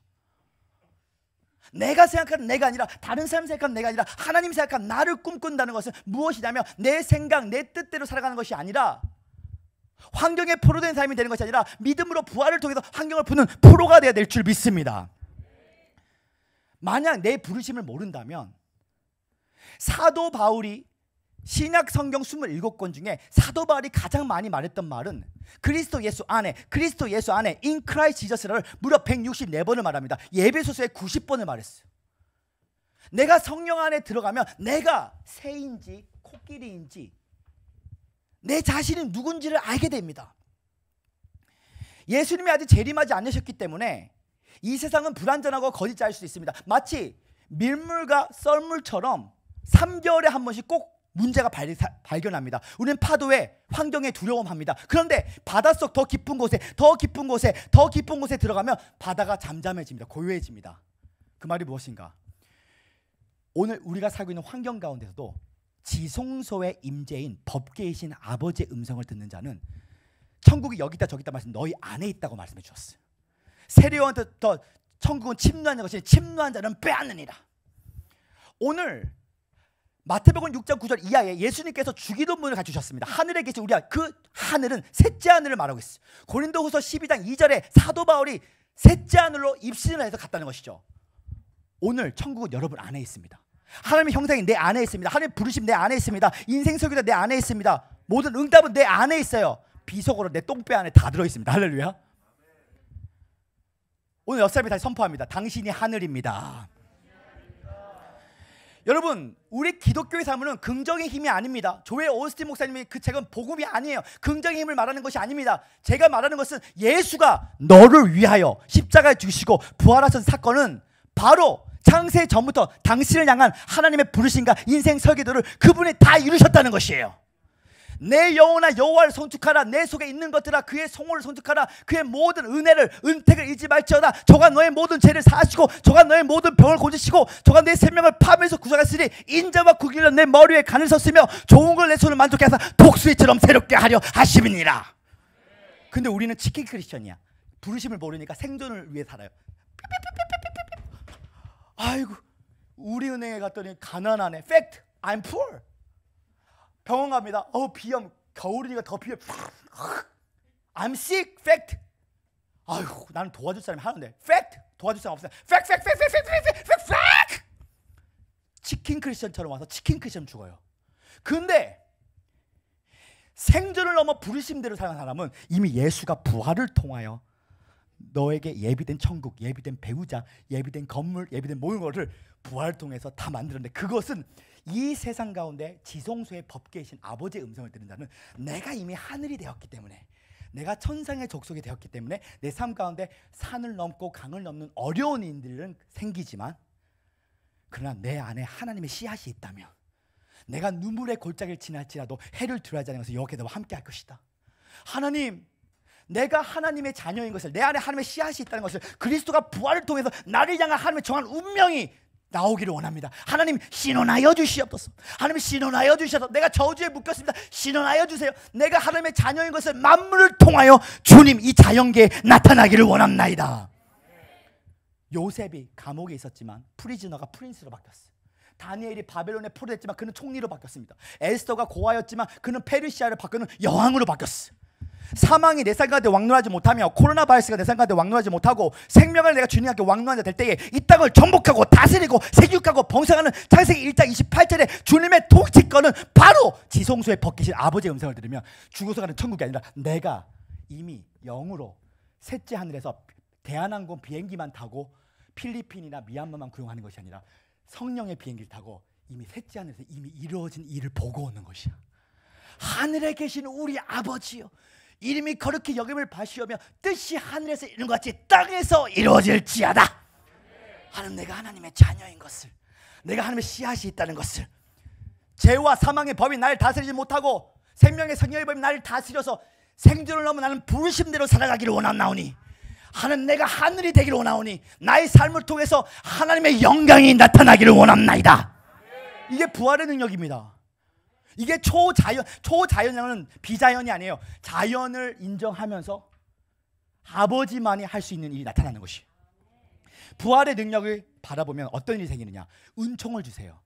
내가 생각하는 내가 아니라, 다른 사람이 생각하는 내가 아니라, 하나님이 생각하는 나를 꿈꾼다는 것은 무엇이냐면 내 생각, 내 뜻대로 살아가는 것이 아니라 환경에 포로된 삶이 되는 것이 아니라 믿음으로 부활을 통해서 환경을 푸는 프로가 되어야 될 줄 믿습니다. 만약 내 부르심을 모른다면 사도 바울이 신약 성경 27권 중에 사도 바울이 가장 많이 말했던 말은 그리스도 예수 안에 in Christ Jesus를 무려 164번을 말합니다. 예배소서에 90번을 말했어요. 내가 성령 안에 들어가면 내가 새인지 코끼리인지 내 자신이 누군지를 알게 됩니다. 예수님이 아직 재림하지 않으셨기 때문에 이 세상은 불완전하고 거짓자일 수 있습니다. 마치 밀물과 썰물처럼 3개월에 한 번씩 꼭 문제가 발견합니다. 우리는 파도에 환경에 두려움합니다. 그런데 바닷속 더 깊은 곳에 들어가면 바다가 잠잠해집니다. 고요해집니다. 그 말이 무엇인가? 오늘 우리가 살고 있는 환경 가운데서도 지성소의 임재인 법계이신 아버지의 음성을 듣는 자는 천국이 여기 있다 저기 있다 말씀 너희 안에 있다고 말씀해 주셨어요. 세례요한테 더 천국은 침노한 것이 침노한 자는 빼앗느니라. 오늘 마태복음 6장 9절 이하에 예수님께서 주기도문을 가르치셨습니다. 하늘에 계신 우리 그 하늘은 셋째 하늘을 말하고 있어요. 고린도후서 12장 2절에 사도 바울이 셋째 하늘로 입신을 해서 갔다는 것이죠. 오늘 천국은 여러분 안에 있습니다. 하나님의 형상이 내 안에 있습니다. 하나님의 부르심 내 안에 있습니다. 인생 설교가 내 안에 있습니다. 모든 응답은 내 안에 있어요. 비속어로 내 똥배 안에 다 들어있습니다. 할렐루야. 오늘 옆 사람이 다시 선포합니다. 당신이 하늘입니다. 여러분, 우리 기독교의 삶은 긍정의 힘이 아닙니다. 조엘 오스틴 목사님이 그 책은 복음이 아니에요. 긍정의 힘을 말하는 것이 아닙니다. 제가 말하는 것은 예수가 너를 위하여 십자가에 죽으시고 부활하신 사건은 바로 창세 전부터 당신을 향한 하나님의 부르심과 인생 설계도를 그분이 다 이루셨다는 것이에요. 내 영혼아 여호와를 송축하라. 내 속에 있는 것들아 그의 성호를 송축하라. 그의 모든 은택을 잊지 말지어다. 저가 너의 모든 죄를 사하시고 저가 너의 모든 병을 고치시고 저가 내 생명을 파멸에서 구속하시니 인자와 국일로 내 머리 위에 간을 섰으며 좋은 걸 내 손을 만족케 하사 독수리처럼 새롭게 하려 하심이니라. 근데 우리는 치킨 크리스천이야. 부르심을 모르니까 생존을 위해 살아요. 아이고 우리 은행에 갔더니 가난하네. 팩트, I'm poor. 병원 갑니다. 비염, 겨울이니까 더 비염. I'm sick. 팩트. 아이고 나는 도와줄 사람이 하는데 팩트. 도와줄 사람 없어요. 팩트. 치킨 크리스천처럼 와서 치킨 크리스천 죽어요. 근데 생존을 넘어 부르심대로 사는 사람은 이미 예수가 부활을 통하여 너에게 예비된 천국, 예비된 배우자, 예비된 건물, 예비된 모든 것을 부활을 통해서 다 만들었는데 그것은 이 세상 가운데 지성소의 법계이신 아버지의 음성을 들은 자는 내가 이미 하늘이 되었기 때문에 내가 천상의 족속이 되었기 때문에 내 삶 가운데 산을 넘고 강을 넘는 어려운 일들은 생기지만 그러나 내 안에 하나님의 씨앗이 있다면 내가 눈물의 골짜기를 지날지라도 해를 두려워하지 않으면서 여호와께 너와 함께 할 것이다. 하나님, 내가 하나님의 자녀인 것을, 내 안에 하나님의 씨앗이 있다는 것을, 그리스도가 부활을 통해서 나를 향한 하나님의 정한 운명이 나오기를 원합니다. 하나님 신원하여 주시옵소서. 하나님 신원하여 주셔서 내가 저주에 묶였습니다. 신원하여 주세요. 내가 하나님의 자녀인 것을 만물을 통하여 주님 이 자연계에 나타나기를 원합나이다. 요셉이 감옥에 있었지만 프리즈너가 프린스로 바뀌었어요. 다니엘이 바벨론에 포로됐지만 그는 총리로 바뀌었습니다. 에스더가 고아였지만 그는 페르시아를 바꾸는 여왕으로 바뀌었어요. 사망이 내 삶 가운데 왕노하지 못하며 코로나 바이러스가 내 삶 가운데 왕노하지 못하고 생명을 내가 주님께 왕노하는 자 될 때에 이 땅을 정복하고 다스리고 세죽하고 번성하는 창세기 1장 28절에 주님의 통치권은 바로 지성소에 벗기신 아버지의 음성을 들으며 죽어서 가는 천국이 아니라 내가 이미 영으로 셋째 하늘에서 대한항공 비행기만 타고 필리핀이나 미얀마만 구경하는 것이 아니라 성령의 비행기를 타고 이미 셋째 하늘에서 이미 이루어진 일을 보고 오는 것이야. 하늘에 계신 우리 아버지요, 이름이 거룩히 여김을 받으시오며 뜻이 하늘에서 이룬 것 같이 땅에서 이루어질지어다. 하나님, 내가 하나님의 자녀인 것을, 내가 하나님의 씨앗이 있다는 것을, 죄와 사망의 법이 나를 다스리지 못하고 생명의 성령의 법이 나를 다스려서 생존을 넘어 나는 부르심대로 살아가기를 원하나오니, 하나님 내가 하늘이 되기를 원하오니 나의 삶을 통해서 하나님의 영광이 나타나기를 원합나이다. 이게 부활의 능력입니다. 이게 초자연은 비자연이 아니에요. 자연을 인정하면서 아버지만이 할 수 있는 일이 나타나는 것이. 부활의 능력을 바라보면 어떤 일이 생기느냐? 은총을 주세요.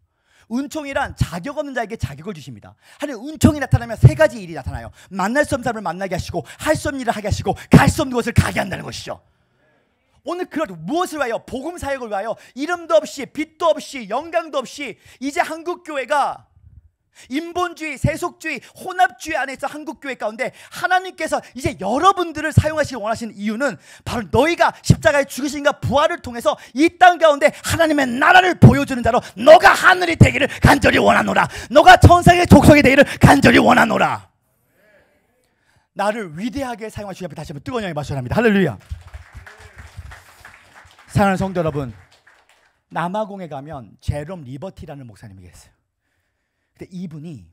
은총이란 자격 없는 자에게 자격을 주십니다. 하나님 은총이 나타나면 세 가지 일이 나타나요. 만날 수 없는 사람을 만나게 하시고, 할 수 없는 일을 하게 하시고, 갈 수 없는 곳을 가게 한다는 것이죠. 오늘 그런 무엇을 위하여? 복음 사역을 위하여. 이름도 없이, 빛도 없이, 영광도 없이 이제 한국교회가 인본주의, 세속주의, 혼합주의 안에서 한국교회 가운데 하나님께서 이제 여러분들을 사용하시기 원하시는 이유는 바로 너희가 십자가에 죽으신과 부활을 통해서 이 땅 가운데 하나님의 나라를 보여주는 자로 너가 하늘이 되기를 간절히 원하노라. 너가 천상의 족속이 되기를 간절히 원하노라. 나를 위대하게 사용하시기 앞에 다시 한번 뜨거운 영광의 박수를 합니다. 할렐루야. 사랑하는 성도 여러분, 남아공에 가면 제롬 리버티라는 목사님이 계세요. 근데 이분이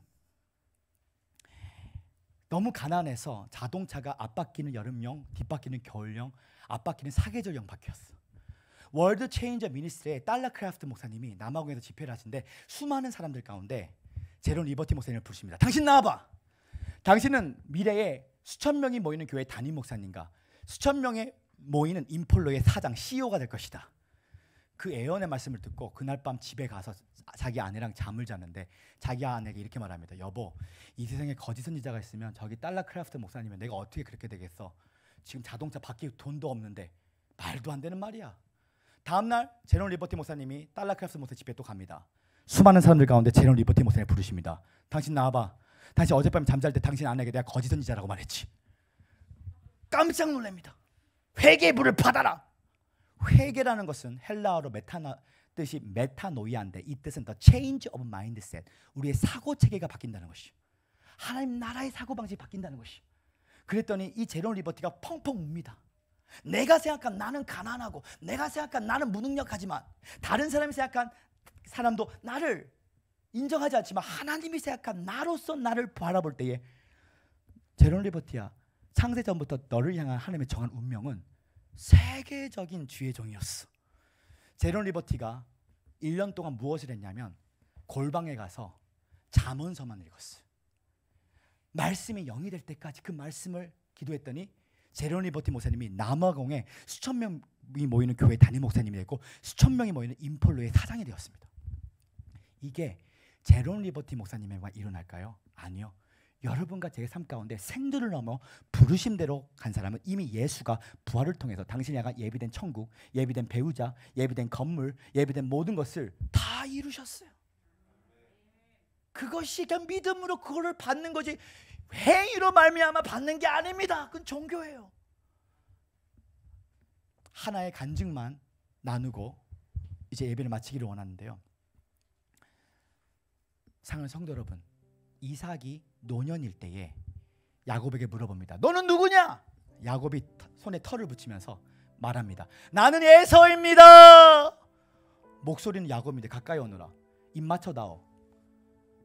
너무 가난해서 자동차가 앞바퀴는 여름용, 뒷바퀴는 겨울용, 앞바퀴는 사계절용 바퀴였어. 월드 체인저 미니스트리의 달라 크래프트 목사님이 남아공에서 집회를 하시는데 수많은 사람들 가운데 제롬 리버티 목사님을 부르십니다. 당신 나와봐. 당신은 미래에 수천 명이 모이는 교회 담임 목사님과 수천 명이 모이는 인폴로의 사장, CEO가 될 것이다. 그 애언의 말씀을 듣고 그날 밤 집에 가서 자기 아내랑 잠을 자는데 자기 아내에게 이렇게 말합니다. 여보, 이 세상에 거짓 선지자가 있으면 저기 달라 크래프트 목사님은 내가 어떻게 그렇게 되겠어? 지금 자동차 바뀔 돈도 없는데. 말도 안 되는 말이야. 다음날 제롬 리버티 목사님이 달라 크래프트 목사 집에 또 갑니다. 수많은 사람들 가운데 제롬 리버티 목사님을 부르십니다. 당신 나와봐. 당신 어젯밤 잠잘 때 당신 아내에게 내가 거짓 선지자라고 말했지. 깜짝 놀랍니다. 회개의 불을 받아라. 회개라는 것은 헬라어로 뜻이 메타노이아인데 이 뜻은 the change of mindset, 우리의 사고 체계가 바뀐다는 것이죠. 하나님 나라의 사고 방식이 바뀐다는 것이죠. 그랬더니 이 제롬 리버티가 펑펑 웁니다. 내가 생각한 나는 가난하고, 내가 생각한 나는 무능력하지만, 다른 사람이 생각한 사람도 나를 인정하지 않지만 하나님이 생각한 나로서 나를 바라볼 때에, 제롬 리버티야, 창세 전부터 너를 향한 하나님의 정한 운명은 세계적인 주의 종이었어. 제롬 리버티가 1년 동안 무엇을 했냐면 골방에 가서 잠언서만 읽었어요. 말씀이 영이 될 때까지 그 말씀을 기도했더니 제롬 리버티 목사님이 남아공에 수천 명이 모이는 교회 담임 목사님이 됐고 수천 명이 모이는 인폴로의 사장이 되었습니다. 이게 제롬 리버티 목사님에게만 일어날까요? 아니요. 여러분과 제 삶 가운데 생들을 넘어 부르심대로 간 사람은 이미 예수가 부활을 통해서 당신이 향한 예비된 천국, 예비된 배우자, 예비된 건물, 예비된 모든 것을 다 이루셨어요. 그것이 그냥 믿음으로 그거를 받는 거지 행위로 말미암아 받는 게 아닙니다. 그건 종교예요. 하나의 간증만 나누고 이제 예배를 마치기를 원하는데요. 사랑하는 성도 여러분, 이삭이 노년일 때에 야곱에게 물어봅니다. 너는 누구냐? 야곱이 손에 털을 붙이면서 말합니다. 나는 에서입니다. 목소리는 야곱인데 가까이 오너라. 입 맞춰다오.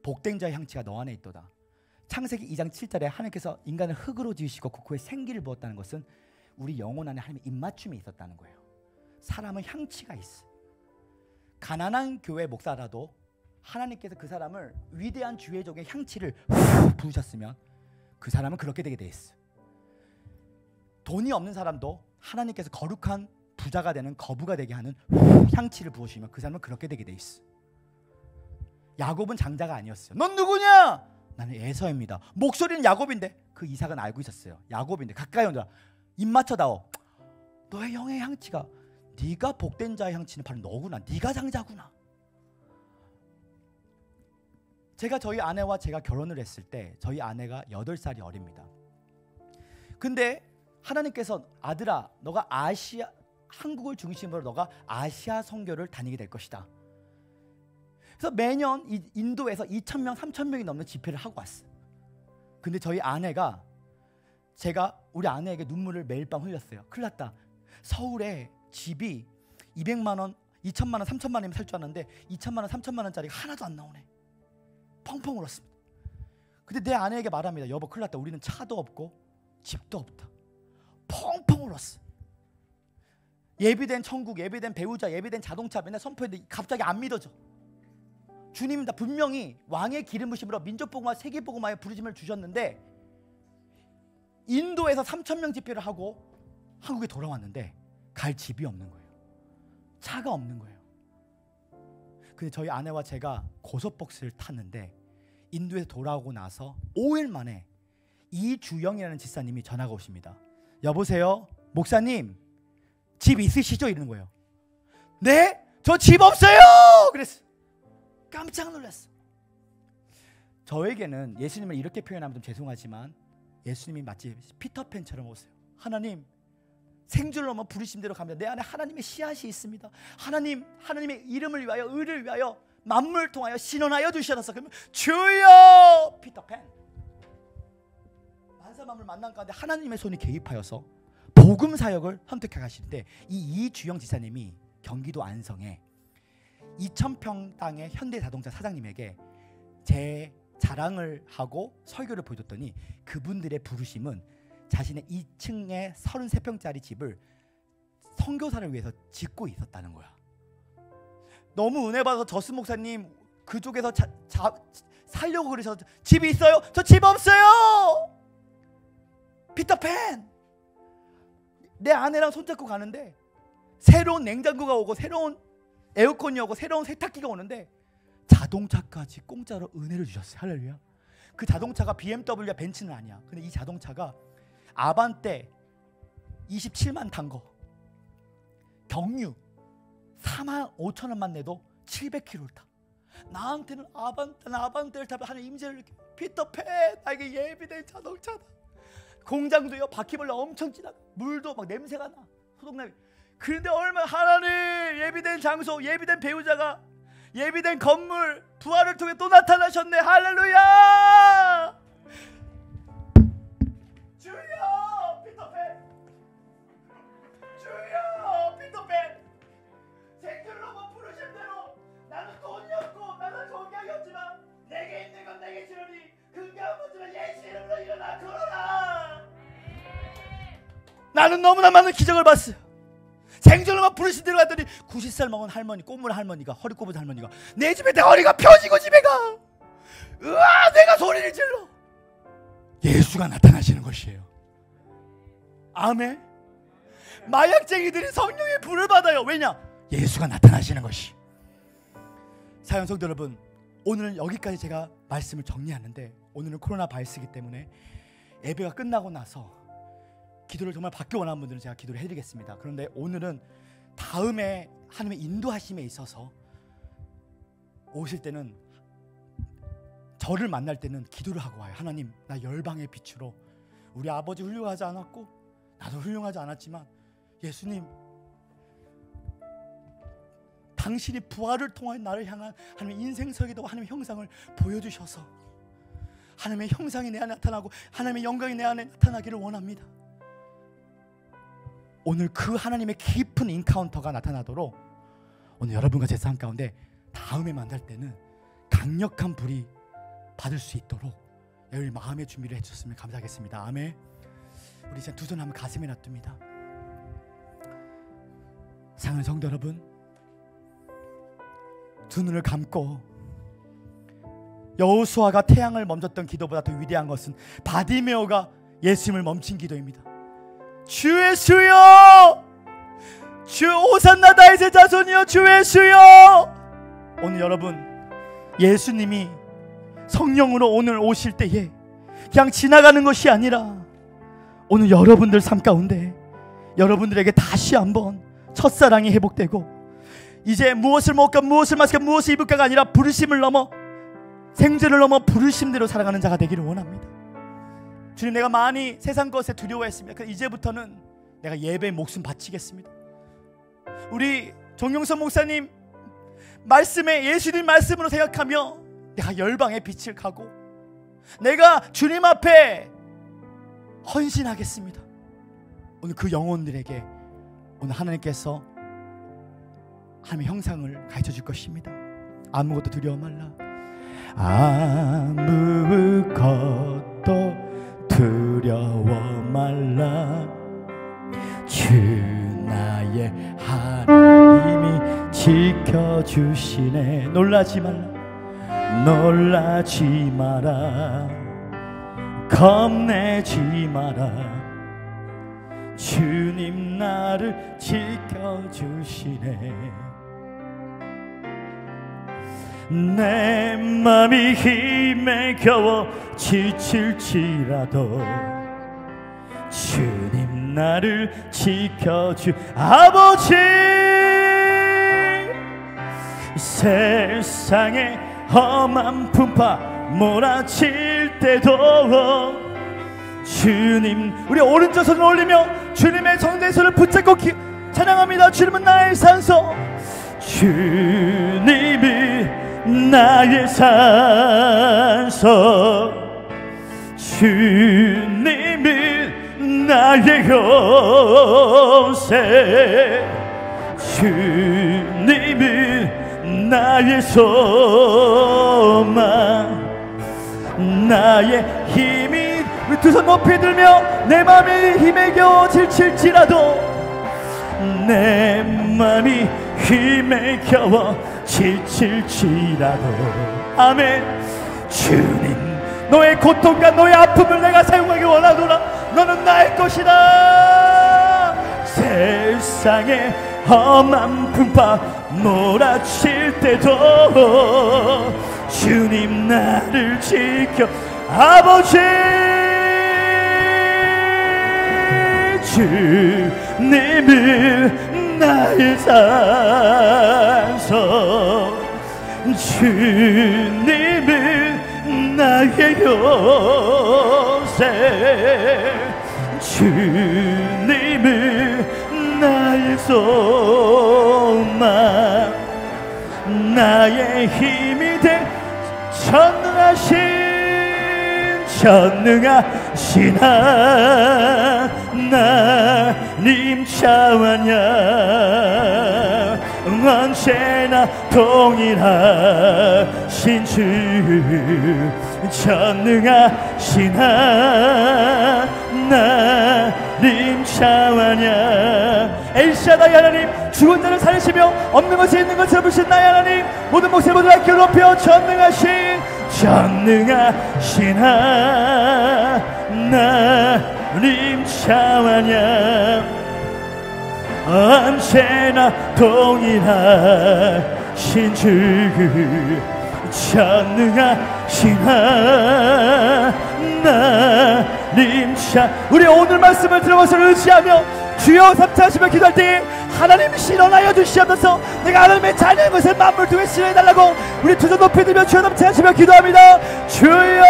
복된 자의 향취가 너 안에 있도다. 창세기 2장 7절에 하나님께서 인간을 흙으로 지으시고 그 후에 생기를 부었다는 것은 우리 영혼 안에 하나님의 입맞춤이 있었다는 거예요. 사람은 향취가 있어. 가난한 교회 목사라도 하나님께서 그 사람을 위대한 주의 종의 향취를 부으셨으면 그 사람은 그렇게 되게 돼 있어. 돈이 없는 사람도 하나님께서 거룩한 부자가 되는 거부가 되게 하는 향취를 부으시면 그 사람은 그렇게 되게 돼 있어. 야곱은 장자가 아니었어요. 넌 누구냐? 나는 에서입니다. 목소리는 야곱인데 그 이삭은 알고 있었어요. 야곱인데 가까이 오너라. 입 맞춰다오. 너의 영의 향취가, 네가 복된 자의 향취는 바로 너구나. 네가 장자구나. 제가 저희 아내와 제가 결혼을 했을 때 저희 아내가 8살이 어립니다. 근데 하나님께서 아들아, 너가 한국을 중심으로 너가 아시아 선교를 다니게 될 것이다. 그래서 매년 인도에서 2,000명, 3,000명이 넘는 집회를 하고 왔어. 근데 저희 아내가, 제가 우리 아내에게 눈물을 매일 밤 흘렸어요. 큰일 났다. 서울에 집이 200만 원, 2천만 원, 3천만 원이면 살 줄 알았는데 2천만 원, 3천만 원짜리가 하나도 안 나오네. 펑펑 울었습니다. 근데 내 아내에게 말합니다. 여보, 큰일 났다. 우리는 차도 없고 집도 없다. 펑펑 울었어. 예비된 천국, 예비된 배우자, 예비된 자동차 맨날 선포했는데 갑자기 안 믿어져. 주님, 나 분명히 왕의 기름 부심으로 민족복음화, 세계복음화의 부르심을 주셨는데 인도에서 3,000명 집회를 하고 한국에 돌아왔는데 갈 집이 없는 거예요. 차가 없는 거예요. 근데 저희 아내와 제가 고속버스를 탔는데 인도에서 돌아오고 나서 5일 만에 이주영이라는 집사님이 전화가 오십니다. 여보세요? 목사님 집 있으시죠? 이러는 거예요. 네? 저 집 없어요! 그랬어. 깜짝 놀랐어. 저에게는 예수님을 이렇게 표현하면 좀 죄송하지만 예수님이 마치 피터팬처럼 오세요. 하나님 생줄 넘어 부르신 대로 갑니다. 내 안에 하나님의 씨앗이 있습니다. 하나님, 하나님의 이름을 위하여 의를 위하여 만물을 통하여 신원하여 주시옵소서. 그러면 주여 피터팬. 만사만물 만난 가운데 하나님의 손이 개입하여서 복음 사역을 선택해 가시는데 이 이주영 지사님이 경기도 안성에 2,000평 땅의 현대자동차 사장님에게 제 자랑을 하고 설교를 보여줬더니 그분들의 부르심은 자신의 2층에 33평짜리 집을 선교사를 위해서 짓고 있었다는 거야. 너무 은혜 받아서 저스 목사님 그쪽에서 살려고 그러셔서 집이 있어요? 저 집 없어요. 피터팬. 내 아내랑 손잡고 가는데 새로운 냉장고가 오고 새로운 에어컨이 오고 새로운 세탁기가 오는데 자동차까지 공짜로 은혜를 주셨어요. 할렐루야. 그 자동차가 BMW야 벤츠는 아니야. 근데 이 자동차가 아반떼 27만 탄 거 경유 45,000원만 내도 700km를 타. 나한테는 아반떼를 타면 하는 임재를 느껴. 피터팬 나에게 예비된 자동차다. 공장도요 바퀴벌레 엄청 진하다. 물도 막 냄새가 나. 소독나비. 그런데 얼마나 하나님 예비된 장소 예비된 배우자가 예비된 건물 부활을 통해 또 나타나셨네. 할렐루야. 주여 피터팬. 주여 피터팬. 생들로만 부르신 대로 나는 돈이 없고 나는 건강이 없지만 내게 있는 건 내게 주려니 근거한 거지만 예수 이름으로 일어나 걸어라. 나는 너무나 많은 기적을 봤어요. 생전로만 부르신 대로 갔더니 90살 먹은 할머니 꼬물 할머니가 허리 꼽은 할머니가 내 집에 내 허리가 펴지고 집에 가. 으아 내가 소리를 질러. 예수가 나타나시는 것이에요. 아멘. 마약쟁이들이 성령의 불을 받아요. 왜냐? 예수가 나타나시는 것이. 사랑 성도 여러분, 오늘은 여기까지 제가 말씀을 정리하는데 오늘은 코로나 바이러스이기 때문에 예배가 끝나고 나서 기도를 정말 받기 원하는 분들은 제가 기도를 해드리겠습니다. 그런데 오늘은 다음에 하나님의 인도하심에 있어서 오실 때는 저를 만날 때는 기도를 하고 와요. 하나님 나 열방의 빛으로 우리 아버지 훌륭하지 않았고 나도 훌륭하지 않았지만 예수님 당신이 부활을 통하여 나를 향한 하나님의 인생설계도 하나님의 형상을 보여주셔서 하나님의 형상이 내 안에 나타나고 하나님의 영광이 내 안에 나타나기를 원합니다. 오늘 그 하나님의 깊은 인카운터가 나타나도록 오늘 여러분과 제 삶 가운데 다음에 만날 때는 강력한 불이 받을 수 있도록 여러분 마음의 준비를 해주셨으면 감사하겠습니다. 아멘. 우리 이제 두 손 한번 가슴에 놔둡니다. 사랑하는 성도 여러분, 두 눈을 감고 여호수아가 태양을 멈췄던 기도보다 더 위대한 것은 바디메오가 예수님을 멈춘 기도입니다. 주 예수여, 주 호산나 다윗의 자손이여, 주 예수여. 오늘 여러분 예수님이 성령으로 오늘 오실 때에 그냥 지나가는 것이 아니라 오늘 여러분들 삶 가운데 여러분들에게 다시 한번 첫사랑이 회복되고 이제 무엇을 먹을까 무엇을 마실까 무엇을 입을까가 아니라 부르심을 넘어 생존을 넘어 부르심대로 살아가는 자가 되기를 원합니다. 주님, 내가 많이 세상 것에 두려워했습니다. 그래서 이제부터는 내가 예배에 목숨 바치겠습니다. 우리 정용선 목사님 말씀에 예수님 말씀으로 생각하며 내가 열방의 빛을 가고 내가 주님 앞에 헌신하겠습니다. 오늘 그 영혼들에게 오늘 하나님께서 하나님의 형상을 가르쳐 줄 것입니다. 아무것도 두려워 말라. 아무것도 두려워 말라. 주 나의 하나님이 지켜주시네. 놀라지 말라. 놀라지 마라. 겁내지 마라. 주님 나를 지켜주시네. 내 맘이 힘에 겨워 지칠지라도 주님 나를 지켜주 아버지. 세상에 험한 풍파 몰아칠 때도 주님, 우리 오른쪽 손을 올리며 주님의 성대손을 붙잡고 찬양합니다. 주님은 나의 산소, 주님이 나의 산소, 주님이 나의 요새, 주님이 나의 소망, 나의 힘이. 우리 두 손 높이 들며 내 맘이 힘에 겨워 지칠지라도, 내 맘이 힘에 겨워 지칠지라도, 아멘. 주님, 너의 고통과 너의 아픔을 내가 사용하기 원하노라. 너는 나의 것이다. 세상에 험한 풍파 몰아칠 때도 주님 나를 지켜 아버지. 주님은 나의 산소, 주님은 나의 요새, 주님은 나의 소망, 나의 힘이 돼 전능하신 하나님 차원야 언제나 동일하신 주, 전능하신 하나님 차원야. 엘샤다이 하나님, 죽은 자를 살리시며 없는 것이 있는 것을 부신 나의 하나님, 모든 목소리 모두 함께 높여 전능하신 하나님 차원야 언제나 동일하신 주, 전능하신 하나님 차. 우리 오늘 말씀을 들어봐서 의지하며 주여 삼차하시며 기도할 때 하나님 실현하여 주시옵소서. 내가 하나님의 자녀인 것을 만물 두에 실현해달라고 우리 두 손 높이 들며 주여 삼차하시며 기도합니다. 주여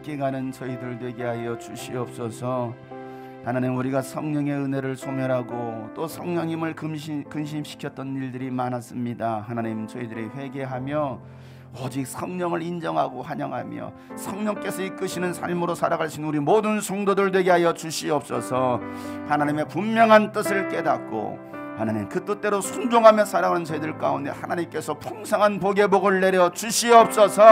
함께 가는 저희들 되게 하여 주시옵소서. 하나님, 우리가 성령의 은혜를 소멸하고 또 성령님을 근심시켰던 일들이 많았습니다. 하나님, 저희들이 회개하며 오직 성령을 인정하고 환영하며 성령께서 이끄시는 삶으로 살아갈 수 있는 우리 모든 성도들 되게 하여 주시옵소서. 하나님의 분명한 뜻을 깨닫고 하나님 그 뜻대로 순종하며 살아가는 저희들 가운데 하나님께서 풍성한 복의 복을 내려 주시옵소서.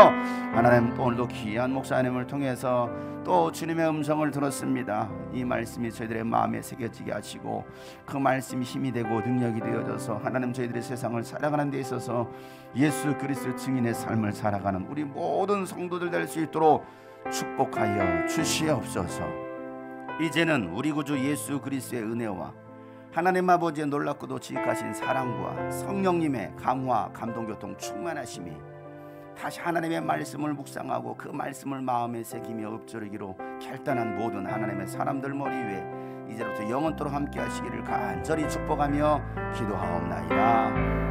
하나님, 또 오늘도 귀한 목사님을 통해서 또 주님의 음성을 들었습니다. 이 말씀이 저희들의 마음에 새겨지게 하시고 그 말씀이 힘이 되고 능력이 되어져서 하나님, 저희들의 세상을 살아가는 데 있어서 예수 그리스도 증인의 삶을 살아가는 우리 모든 성도들 될 수 있도록 축복하여 주시옵소서. 이제는 우리 구주 예수 그리스도의 은혜와 하나님 아버지의 놀랍고도 지극하신 사랑과 성령님의 감화 감동교통 충만하심이 다시 하나님의 말씀을 묵상하고 그 말씀을 마음에 새기며 읊조리기로 결단한 모든 하나님의 사람들 머리 위에 이제부터 영원토록 함께 하시기를 간절히 축복하며 기도하옵나이다.